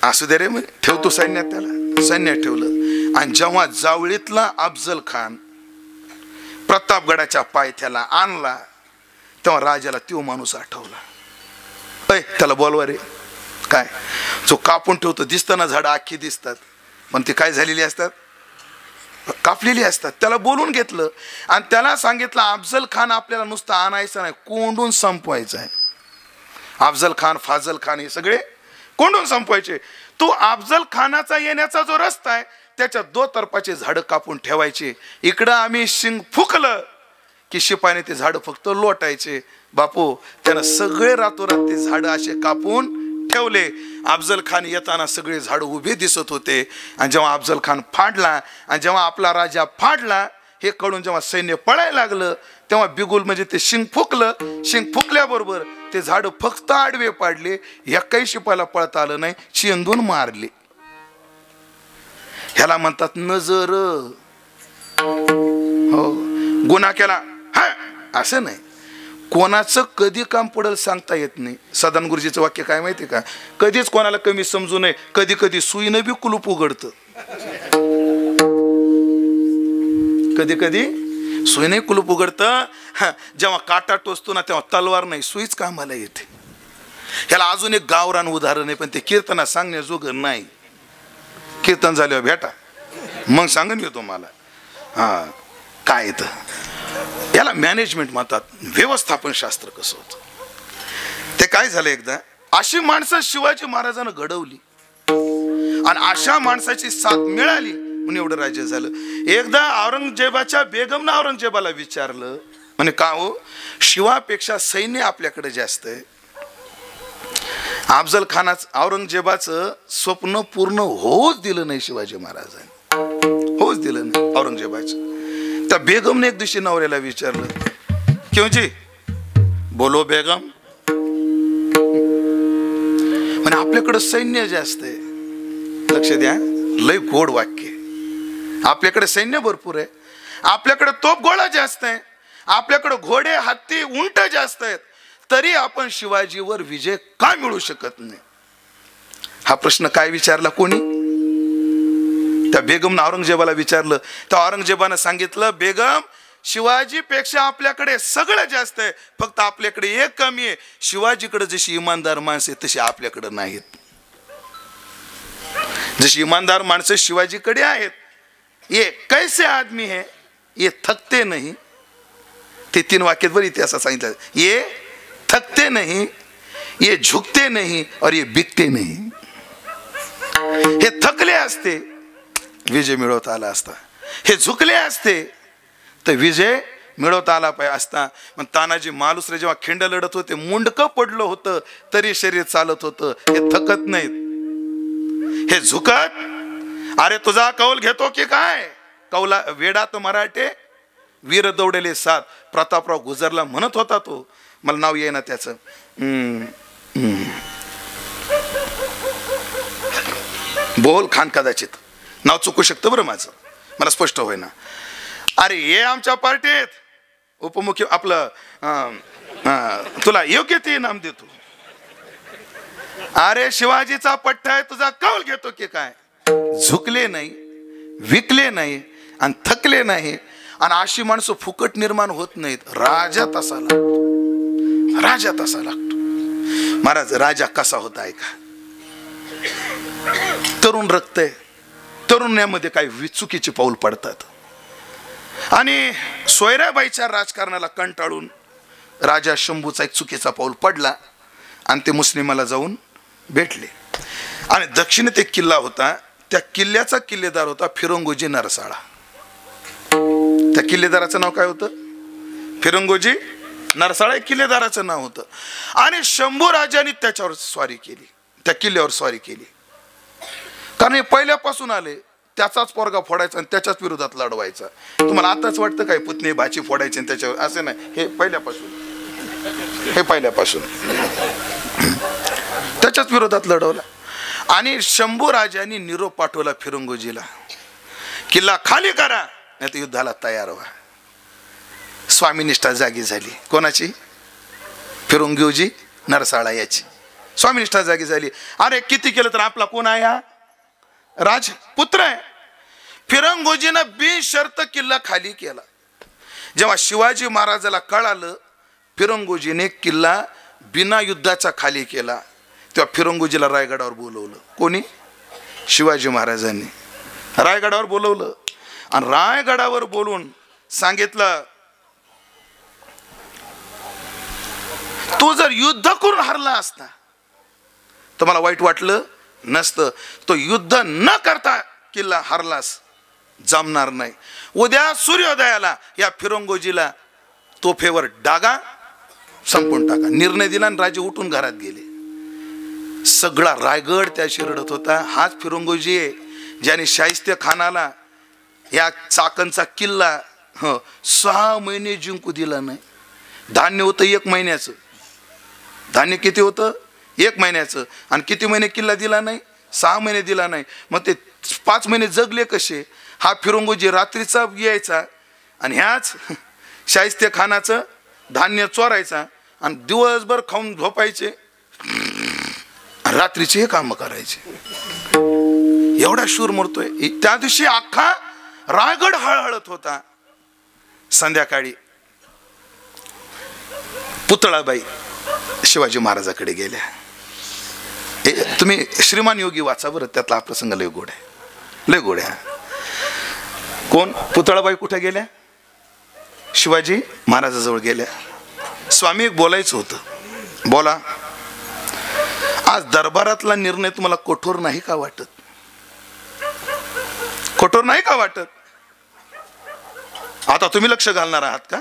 असू दे रे म्हणे, ठेवतो सैन्यात. त्याला सैन्यात ठेवलं. आणि जेव्हा जावळीतला अफजल खान प्रतापगडाच्या पायथ्याला आणला तेव्हा राजाला तो माणूस आठवला. त्याला बोलवा रे. काय जो कापून ठेवतो, दिसताना झाडं अख्खी दिसतात पण ती काय झालेली असतात, कापलेली असतात. त्याला बोलून घेतलं आणि त्याला सांगितलं अफजल खान आपल्याला नुसतं आणायचं नाही, कोंडून संपवायचं आहे. अफजल खान, फाजल खान हे सगळे कोंडून संपवायचे. तो अफजल खानाचा येण्याचा जो रस्ता आहे त्याच्या 2 तर्फाचे झाडं कापून ठेवायचे. इकडं आम्ही शिंग फुकलं की शिपायाने ते झाडं फक्त लोटायचे. बापू त्यानं सगळे रातोरात ते झाडं असे कापून ठेवले. अफजल खान येताना सगळे झाडं उभे दिसत होते. आणि जेव्हा अफजल खान फाडला आणि जेव्हा आपला राजा फाडला हे कळून जेव्हा सैन्य पळायला लागलं तेव्हा बिगुल म्हणजे ते शिंग फुकलं. शिंग फुकल्याबरोबर ते झाडं फक्त आडवे पाडले. एकाही शिपायाला पळता आलं नाही, चेंदून मारले. ह्याला म्हणतात नजर. हो, गुन्हा केला असं नाही, कोणाचं कधी काम पडेल सांगता येत नाही. सदान गुरुजीचं वाक्य काय माहिती का, कधीच कोणाला कमी समजू नये. कधी कधी सुईनं बी कुलूप उघडतं. कधी कधी सुईने कुलूप उघडतं. जेव्हा काटा टोचतो ना तेव्हा तलवार नाही, सुईच कामाला येते. ह्याला अजून एक गावरान उदाहरण आहे, पण ते कीर्तना सांगण्याजोगं नाही. कीर्तन झाल्यावर भेटा, मग सांगून घेतो मला. काय येतं याला मॅनेजमेंट म्हणतात, व्यवस्थापन शास्त्र कसं होतं ते. काय झालं, एकदा अशी माणसं शिवाजी महाराजांना घडवली आणि अशा माणसाची साथ मिळाली म्हणून एवढं राज्य झालं. एकदा औरंगजेबाच्या बेगमनं औरंगजेबाला विचारलं, म्हणे का हो, शिवापेक्षा सैन्य आपल्याकडे जास्त आहे. अफजल खानाच औरंगजेबाचं स्वप्न पूर्ण होऊच दिलं नाही शिवाजी महाराजांनी, होऊच दिलं नाही औरंगजेबाचं. त्या बेगमने एक दिवशी नवऱ्याला विचारलं, क्यों जी बोलो बेगम. म्हणे आपल्याकडं सैन्य जास्त आहे. लक्ष द्या, लय गोड वाक्य. आपल्याकडे सैन्य भरपूर आहे, आपल्याकडे तोफगोळा जास्त आहे, आपल्याकडे घोडे हत्ती उंट जास्त आहेत, तरी आपण शिवाजीवर विजय का मिळू शकत नाही. हा प्रश्न काय विचारला कोणी? त्या बेगमनं औरंगजेबाला विचारलं. त्या औरंगजेबानं सांगितलं, बेगम शिवाजीपेक्षा आपल्याकडे सगळं जास्त आहे, फक्त आपल्याकडे एक कमी आहे. शिवाजीकडे जशी इमानदार माणसं तशी आपल्याकडे नाहीत. जशी इमानदार माणसं शिवाजीकडे आहेत, ये कैसे आदमी है ये थकते नहीं. ते 3 वाक्यात बरं इतिहासात सांगितलं, ये थकते नहीं, ये झुकते नहीं और ये बिकते नहीं. हे थकले असते विजय मिळवता आला असता, हे झुकले असते तर विजय मिळवता आला पाहिजे असता. मग तानाजी मालुसरे जेव्हा खिंड लढत होते, मुंडकं पडलं होतं तरी शरीर चालत होतं. हे थकत नाहीत, हे झुकत. अरे तुझा कौल घेतो की काय? कौला वेडात मराठे वीर दौडले साथ, प्रतापराव गुजरला म्हणत होता तो. मला नाव येईना त्याचं. बोल खान, कदाचित नाव चुकू शकतं बरं माझं, मला स्पष्ट होईना. अरे ये आमच्या पार्टीत उपमुख्य आपलं तुला योग्य ते नाम देतो. अरे शिवाजीचा पट्टा आहे, तुझा कौल घेतो की काय? झुकले नाही, विकले नाही आणि थकले नाही. आणि अशी माणसं फुकट निर्माण होत नाहीत. राजा तसा लागतो, राजा तसा लागतो. महाराज राजा कसा होता ऐका. तरुण रक्त आहे, तरुण्यामध्ये काही चुकीचे पाऊल पडतात. आणि सोयराबाईच्या राजकारणाला कंटाळून राजा शंभूचा एक चुकीचा पाऊल पडला आणि ते मुस्लिमाला जाऊन भेटले. आणि दक्षिणेत एक किल्ला होता, त्या किल्ल्याचा किल्लेदार होता फिरंगोजी नरसाळा. त्या किल्लेदाराचं नाव काय होतं? फिरंगोजी नरसाळा एक किल्लेदाराचं नाव होतं. आणि शंभू राजांनी त्याच्यावर स्वारी केली, त्या किल्ल्यावर स्वारी केली. कारण हे पहिल्यापासून आले, त्याचाच पोरगा फोडायचा आणि त्याच्याच विरोधात लढवायचा. तुम्हाला आताच वाटतं काय पुतणी भाची फोडायची आणि त्याच्यावर? असे नाही, हे पहिल्यापासून, हे पहिल्यापासून त्याच्याच विरोधात लढवला. आणि शंभू राजांनी निरोप पाठवला फिरंगोजीला, किल्ला खाली करा नाही तर युद्धाला तयार व्हा. स्वामीनिष्ठा जागी झाली. कोणाची? फिरंगोजी नरसाळा याची स्वामीनिष्ठा जागी झाली. अरे किती केलं तर आपला कोण आहे? हा राजपुत्र आहे. फिरंगोजीनं बिनशर्त किल्ला खाली केला. जेव्हा शिवाजी महाराजाला कळालं फिरंगोजीने किल्ला बिना युद्धाचा खाली केला, तेव्हा फिरंगोजीला रायगडावर बोलवलं. कोणी? शिवाजी महाराजांनी रायगडावर बोलवलं. आणि रायगडावर बोलून सांगितलं, तू जर युद्ध करून हरला असता तर मला वाईट वाटलं नसतं. तो युद्ध न करता किल्ला हरलास, जमणार नाही. उद्या सूर्योदयाला या फिरंगोजीला तोफेवर डागा, संपून टाका. निर्णय दिला आणि राजे उठून घरात गेले. सगळा रायगड त्याशी रडत होता. हाच फिरंगोजी आहे ज्याने शाहिस्ते खानाला या चाकणचा किल्ला 6 महिने जिंकू दिला नाही. धान्य होतं 1 महिन्याचं. धान्य किती होतं? 1 महिन्याचं. आणि किती महिने किल्ला दिला नाही? 6 महिने दिला नाही. मग ते 5 महिने जगले कसे? हा फिरंगोजी रात्रीचा यायचा आणि ह्याच शाहिस्ते खानाचं धान्य चोरायचा आणि दिवसभर खाऊन झोपायचे, रात्रीचे हे काम करायचे. एवढा शूर मरतोय. त्या दिवशी अख्खा रायगड हळहळत होता. संध्याकाळी पुतळाबाई शिवाजी महाराजाकडे गेल्या. तुम्ही श्रीमान योगी वाचा बरं, त्यातला हा प्रसंग लय गोड आहे, लय गोड आहे. कोण? पुतळाबाई कुठे गेल्या? शिवाजी महाराजाजवळ गेल्या. स्वामी एक बोलायचं होतं. बोला. आज दरबारातला निर्णय तुम्हाला कठोर नाही का वाटत? कठोर नाही का वाटत? आता तुम्ही लक्ष घालणार आहात का?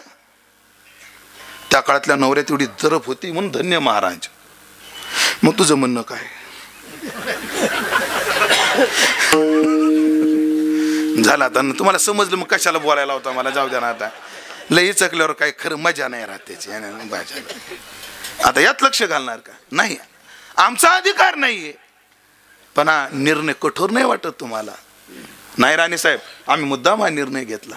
त्या काळातल्या नवऱ्यात एवढी जरब होती म्हणून धन्य महाराज. मग तुझं म्हणणं काय? झालं आता तुम्हाला समजलं, मग कशाला बोलायला होता मला, जाऊ द्या ना आता. लई चकल्यावर काही खरं मजा नाही राहत त्याची. आता यात लक्ष घालणार का? नाही, आमचा अधिकार नाहीये. पण हा निर्णय कठोर नाही वाटत तुम्हाला? नाही राणे साहेब, आम्ही मुद्दाम हा निर्णय घेतला.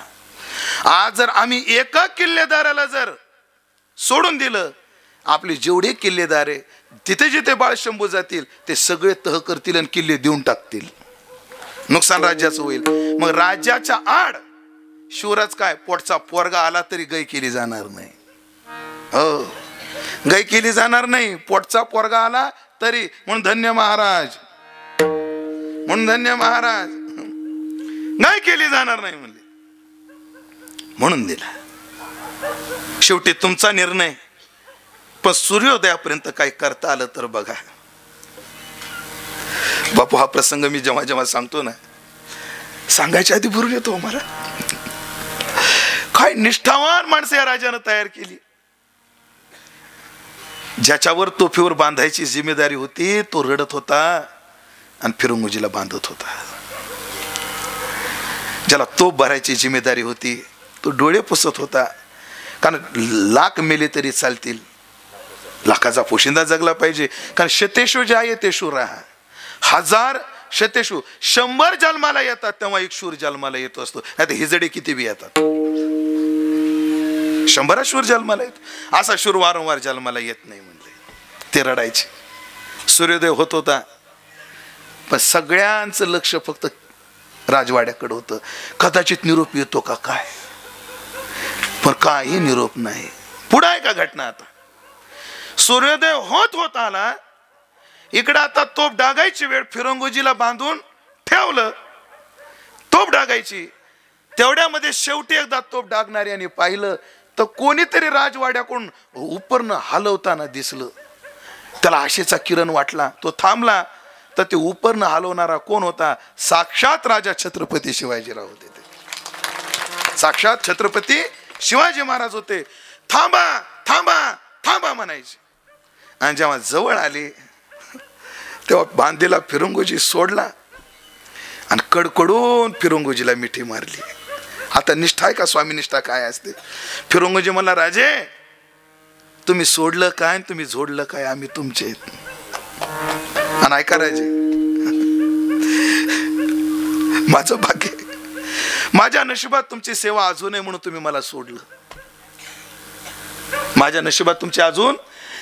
आज जर आम्ही एका किल्लेदाराला जर सोडून दिलं, आपले जेवढे किल्लेदार आहे तिथे जिथे बाळशंभू जातील ते सगळे तह करतील आणि किल्ले देऊन टाकतील. नुकसान राज्याचं होईल. मग राज्याच्या आड शिवराज काय, पोटचा पोरगा आला तरी गय केली जाणार नाही. हो, गय केली जाणार नाही. पोटचा पोरगा आला तरी. म्हणून धन्य महाराज, म्हणून धन्य महाराज, गय केली जाणार नाही म्हणले, म्हणून दिला. शेवटी तुमचा निर्णय. पण सूर्योदयापर्यंत काही करता आलं तर बघा. बापू, हा प्रसंग मी जेव्हा जेव्हा सांगतो ना, सांगायच्या आधी भरून येतो मला. काय निष्ठावान माणसं या राजानं तयार केली. ज्याच्यावर तोफीवर बांधायची जिम्मेदारी होती तो रडत होता आणि फिरंगोजीला बांधत होता. ज्याला तोफ भरायची जिम्मेदारी होती तो डोळे पुसत होता. कारण लाख मेले तरी चालतील, लाखाचा पोशिंदा जगला पाहिजे. कारण शतेशू जे आहे ते शूर राहा. 1000 शतेशू 100 जन्माला येतात तेव्हा एक शूर जन्माला येतो असतो. नाही तर हिजडे किती बी येतात, 100 शूर जन्माला येतो. असा शूर वारंवार जन्माला येत नाही म्हणले. ते रडायचे. सूर्योदय होत होता पण सगळ्यांचं लक्ष फक्त राजवाड्याकडे होतं. कदाचित निरोप येतो का काय, पण काही निरोप नाही. पुढे आहे का घटना? आता सूर्योदय होत होत आला. इकडे आता तोप डागायची वेळ. फिरंगोजीला बांधून ठेवलं, तोप डागायची. तेवढ्यामध्ये शेवटी एकदा तोप डागणाऱ्याने पाहिलं तर कोणीतरी राजवाड्याकडून उपरनं हलवताना दिसलं. त्याला आशेचा किरण वाटला. तो थांबला तर ते उपरनं हलवणारा कोण होता? साक्षात राजा छत्रपती शिवाजीराव होते. ते साक्षात छत्रपती शिवाजी महाराज होते. थांबा थांबा थांबा म्हणायचे. आणि जेव्हा जवळ आले तेव्हा बांधलेला फिरंगोजी सोडला आणि कडकडून फिरंगोजीला मिठी मारली. आता निष्ठा आहे का? स्वामी निष्ठा काय असते? फिरंगोजी म्हणला, राजे तुम्ही सोडलं काय, तुम्ही जोडलं काय, आम्ही तुमचे. आणि ऐका राजे, माझं भाग्य, माझ्या नशिबात तुमची सेवा अजून आहे म्हणून तुम्ही मला सोडलं. माझ्या नशिबात तुमची अजून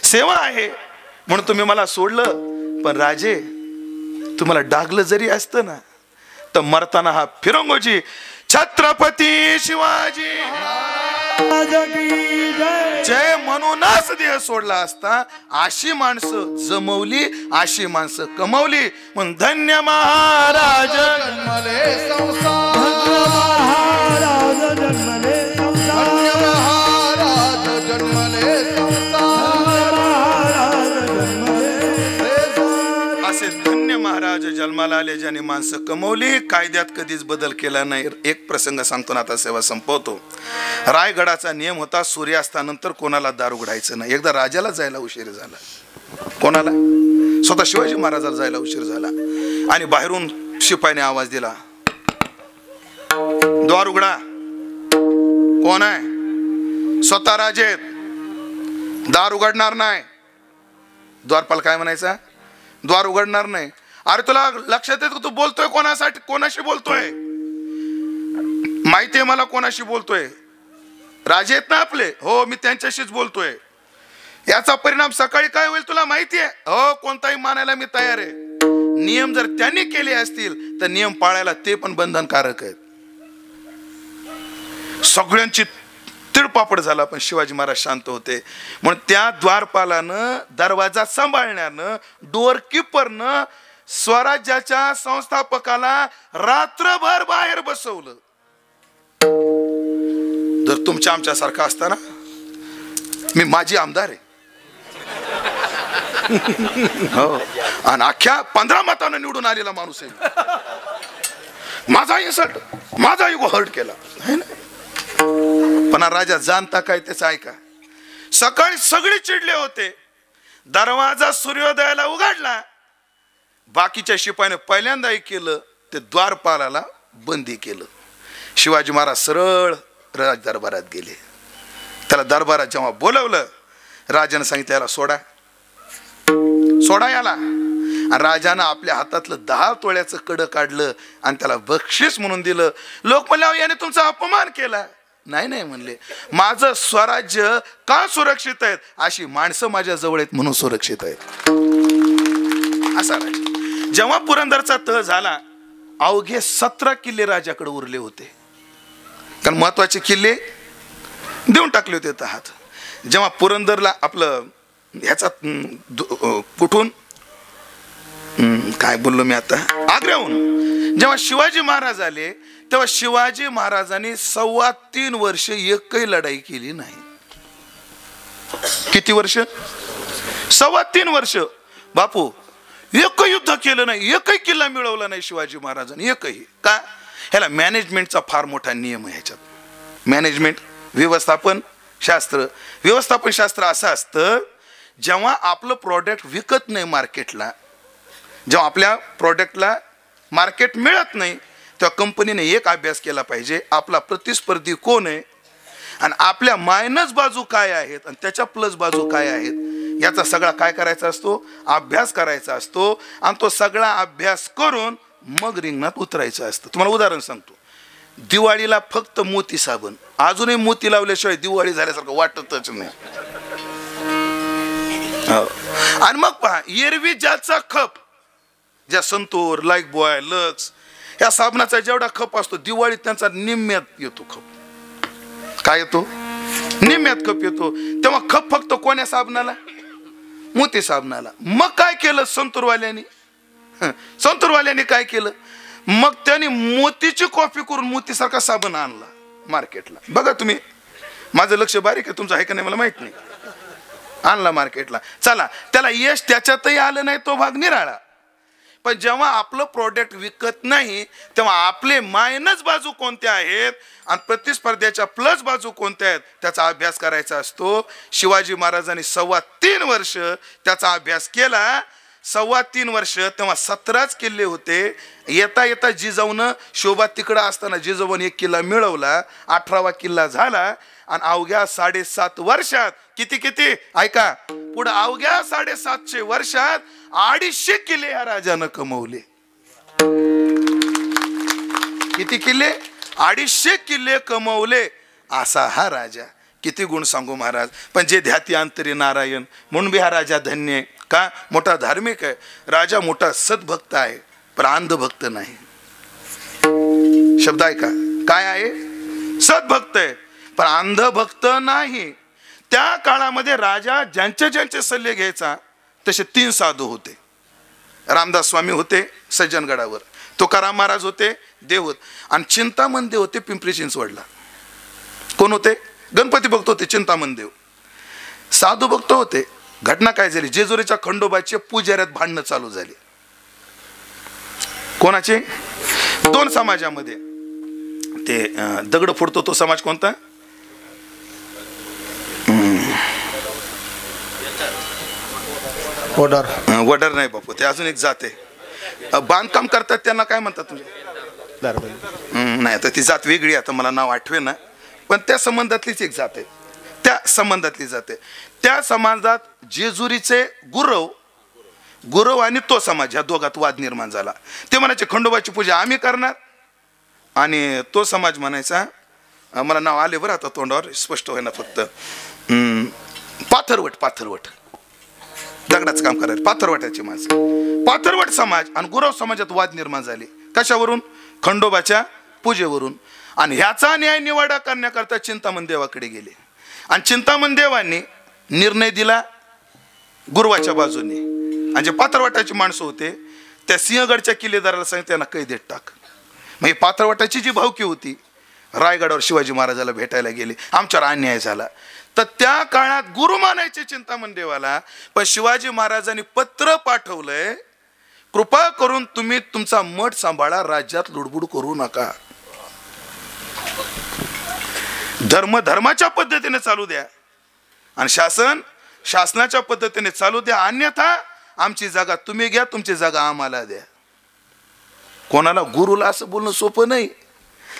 सेवा आहे म्हणून तुम्ही मला सोडलं. पण राजे, तुम्हाला डागलं जरी असतं ना तर मरताना हा फिरंगोजी छत्रपती शिवाजी जय म्हणूनच देह सोडला असता. अशी माणसं जमवली, अशी माणसं कमवली. म्हणून धन्य महाराज जन्मले संसार, महाराज जन्मले धन्य महाराज जन्मले संसार, महाराज जन्मले असे धन्य महाराज जन्माला आले ज्याने माणसं कमवली. कायद्यात कधीच बदल केला नाही. एक प्रसंग सांगतो ना, आता सेवा संपवतो. रायगडाचा नियम होता सूर्यास्तानंतर कोणाला दार उघडायचं नाही. एकदा राजाला जायला उशीर झाला. कोणाला? स्वतः शिवाजी महाराजाला जायला उशीर झाला आणि बाहेरून शिपायाने आवाज दिला, द्वार उघडा. कोण आहे? स्वतः राजे आहेत, दार उघडणार नाही. द्वारपाल काय म्हणायचा? द्वार उघडणार नाही. अरे तुला लक्षात येत तू बोलतोय कोणासाठी, कोणाशी बोलतोय? माहितीये मला कोणाशी बोलतोय. राजे आहेत ना आपले? हो, मी त्यांच्याशीच बोलतोय. याचा परिणाम सकाळी काय होईल तुला माहितीये? हो, कोणताही मानायला मी तयार आहे. नियम जर त्यांनी केले असतील तर नियम पाळायला ते पण बंधनकारक आहेत. सगळ्यांची तिळपापड झाला पण शिवाजी महाराज शांत होते. म्हणून त्या द्वारपालानं, दरवाजा सांभाळण्यानं, डोअर किपरनं स्वराज्याच्या संस्थापकाला रात्रभर बाहेर बसवलं. जर तुमच्या आमच्यासारखा असताना, मी माझी आमदार आहे हो, आणि अख्ख्या 15 मतानं निवडून आलेला माणूस आहे. माझा इन्सल्ट, माझा युगो हर्ट केला. पण राजा जाणता काय त्याचं ऐका. सकाळी सगळे चिडले होते. दरवाजा सूर्योदयाला उघडला. बाकीच्या शिपायाने पहिल्यांदा केलं ते द्वारपालाला बंदी केलं. शिवाजी महाराज सरळ राज दरबारात गेले. त्याला दरबारात जेव्हा बोलवलं, राजाने सांगितलं याला सोडा, सोडा याला. आणि राजानं आपल्या हातातलं 10 तोळ्याचं कडं काढलं आणि त्याला बक्षीस म्हणून दिलं. लोक म्हणले याने तुमचा अपमान केला. नाही नाही म्हणले, माझं स्वराज्य का सुरक्षित आहेत, अशी माणसं माझ्या जवळ आहेत म्हणून सुरक्षित आहेत. असा राजा. जेव्हा पुरंदरचा तह झाला, अवघे 17 किल्ले राजाकडे उरले होते, कारण महत्वाचे किल्ले देऊन टाकले होते तहात. जेव्हा पुरंदरला आपलं ह्याचा कुठून काय बोललो मी आता, आग्र्याहून जेव्हा शिवाजी महाराज आले, तेव्हा शिवाजी महाराजांनी 3.25 वर्ष एकही लढाई केली नाही. किती वर्ष? 3.25 वर्ष. बापू एकही युद्ध केलं नाही, एकही किल्ला मिळवला नाही शिवाजी महाराजांनी, एकही. का? ह्याला मॅनेजमेंटचा फार मोठा नियम आहे. ह्याच्यात मॅनेजमेंट, व्यवस्थापन शास्त्र. व्यवस्थापन शास्त्र असं असतं, जेव्हा आपलं प्रॉडक्ट विकत नाही मार्केटला, जेव्हा आपल्या प्रॉडक्टला मार्केट मिळत नाही, तेव्हा कंपनीने एक अभ्यास केला पाहिजे, आपला प्रतिस्पर्धी कोण आहे आणि आपल्या मायनस बाजू काय आहेत आणि त्याच्या प्लस बाजू काय आहेत, याचा सगळा काय करायचा असतो, अभ्यास करायचा असतो. आणि तो सगळा अभ्यास करून मग रिंगणात उतरायचं असतं. तुम्हाला उदाहरण सांगतो, दिवाळीला फक्त मोती साबण, अजूनही मोती लावल्याशिवाय दिवाळी झाल्यासारखं वाटतच नाही. आणि मग पहा, एरवी ज्याचा खप, ज्या संतूर, लाईक बॉय, लक्स या साबणाचा जेवढा खप असतो, दिवाळीत त्यांचा निम्म्यात येतो खप. काय येतो? निम्म्यात खप येतो. तेव्हा खप फक्त कोण्या साबणाला? मोती साबणाला. मग काय केलं संतूरवाल्यांनी? संतूरवाल्यांनी काय केलं? मग त्यांनी मोतीची कॉफी करून मोतीसारखा साबण आणला मार्केटला. बघा तुम्ही, माझं लक्ष बारीक आहे, तुमचं आहे का नाही मला माहित नाही. आणला मार्केटला. चला, त्याला यश त्याच्यातही आलं नाही, तो भाग निराळा. पण जेव्हा आपलं प्रोडक्ट विकत नाही, तेव्हा आपले मायनस बाजू कोणत्या आहेत आणि प्रतिस्पर्ध्याच्या प्लस बाजू कोणत्या आहेत, त्याचा अभ्यास करायचा असतो. शिवाजी महाराजांनी 3.25 वर्ष त्याचा अभ्यास केला. 3.25 वर्ष. तेव्हा 17च किल्ले होते. येता येता जिजाऊनं शोभा तिकडं असताना जिजाऊने एक किल्ला मिळवला, 18वा किल्ला झाला. आणि अवघ्या 7.5 वर्षात किती ऐका, पुढे अवघ्या 750 वर्षात 250 किल्ले या राजानं कमवले. किती किल्ले? 250 किल्ले कमवले. असा हा राजा. किती गुण सांगू महाराज. पण जे ध्याती अंतरी नारायण, म्हणून बी हा राजा धन्य आहे. का? मोठा धार्मिक आहे राजा, मोठा सद्भक्त आहे, पण अंधभक्त नाही. शब्द आहे का? काय आहे? सद्भक्त आहे पण अंधभक्त नाही. त्या काळामध्ये राजा ज्यांचे सल्ले घ्यायचा तसे 3 साधू होते. रामदास स्वामी होते सज्जनगडावर, तुकाराम महाराज होते देवत, आणि चिंतामण देव होते पिंपरी चिंचवडला. कोण होते? गणपती भक्त होते चिंतामण देव. साधू भक्त होते. घटना काय झाली? जेजुरीच्या खंडोबाचे पुजाऱ्यात भांडणं चालू झाली. कोणाचे? 2 समाजामध्ये. ते दगड फोडतो तो समाज कोणता? वडर. वडर नाही बापू, ते अजून एक जात आहे. बांधकाम करतात त्यांना काय म्हणतात तुझे? नाही, आता ती जात वेगळी, आता मला नाव आठवे ना, पण त्या संबंधातलीच एक जात आहे. त्या संबंधातली जाते. त्या समाजात जेजुरीचे गुरव आणि तो समाज, ह्या दोघात वाद निर्माण झाला. ते म्हणायचे खंडोबाची पूजा आम्ही करणार, आणि तो समाज म्हणायचा, मला नाव आले बरं आता तोंडावर, स्पष्ट होईना फक्त, पाथरवट दगडाचं काम करायचं, पाथरवटाची माणसं. पाथरवट समाज आणि गुरव समाजात वाद निर्माण झाले. कशावरून? खंडोबाच्या पूजेवरून. आणि ह्याचा न्याय निवाडा करण्याकरता चिंतामण देवाकडे गेले, आणि चिंतामण देवांनी निर्णय दिला गुरुवाच्या बाजूने. आणि जे पाथरवटाची माणसं होते त्या सिंहगडच्या किल्लेदाराला सांगितलं त्यांना कैदेत टाक. मग ही पाथरवटाची जी भावकी होती, रायगडावर शिवाजी महाराजाला भेटायला गेले, आमच्यावर अन्याय झाला. तर त्या काळात गुरु मानायचे चिंतामण देवाला, पण शिवाजी महाराजांनी पत्र पाठवलंय, कृपा करून तुम्ही तुमचा मठ सांभाळा, राज्यात लुडबुड करू नका, धर्माच्या पद्धतीने चालू द्या. आणि शासनाच्या पद्धतीने चालू द्या, अन्यथा आमची जागा तुम्ही घ्या, तुमची जागा आम्हाला द्या. कोणाला गुरुला असं बोलणं सोपं नाही.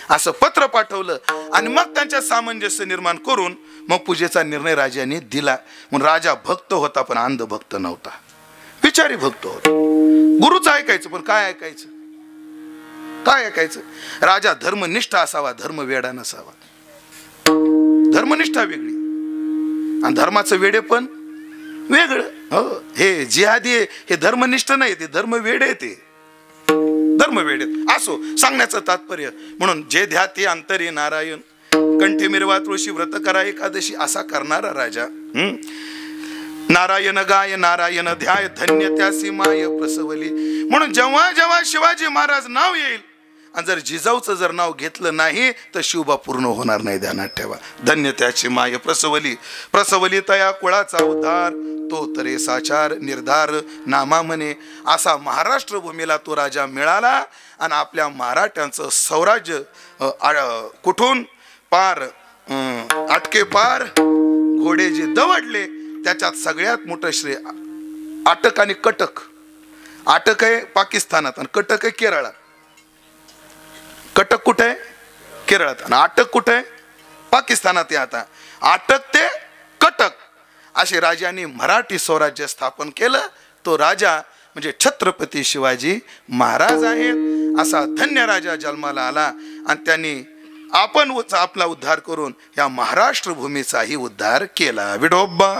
असं पत्र पाठवलं आणि मग त्यांच्या सामंजस्य निर्माण करून मग पूजेचा निर्णय राजाने दिला. म्हणून राजा भक्त होता पण अंधभक्त नव्हता, विचारी भक्त होता. गुरुचं ऐकायचं पण काय ऐकायचं, काय ऐकायचं. राजा धर्मनिष्ठ असावा, धर्मवेडा नसावा. धर्मनिष्ठा वेगळी आणि धर्माचं वेडे पण वेगळं. हो, हे जिहादी हे धर्मनिष्ठ नाही, ते धर्मवेडे. ते धर्मवेडे असो सांगण्याचं तात्पर्य. म्हणून जे ध्या ते अंतरी नारायण, कंठी मिरवा तुळशी व्रत करा एकादशी असा करणारा राजा. नारायण गाय नारायण ध्याय धन्य त्यासी माय प्रसवली. म्हणून जेव्हा जेव्हा शिवाजी महाराज नाव येईल आणि जर जिजाऊचं जर नाव घेतलं नाही तर शिवबा पूर्ण होणार नाही, ध्यानात ठेवा. धन्य त्याची माय प्रसवली, प्रसवली तया कुळाचा उद्धार, तो तरे साचार निर्धार नामा म्हणे. असा महाराष्ट्र भूमीला तो राजा मिळाला आणि आपल्या मराठ्यांचं स्वराज्य कुठून पार आटके पार घोडे जे दवडले त्याच्यात सगळ्यात मोठं श्रेय अटक आणि कटक. अटक आहे पाकिस्तानात आणि कटक आहे केरळात. कटक कुठे आहे? केरळात. आणि अटक कुठे आहे? पाकिस्तानात आहे. आता अटक ते कटक असे राजांनी मराठी स्वराज्य स्थापन केलं. तो राजा म्हणजे छत्रपती शिवाजी महाराज आहेत. असा धन्य राजा जन्माला आला आणि त्यांनी आपण आपला उद्धार करून या महाराष्ट्र भूमीचाही उद्धार केला. विठोबा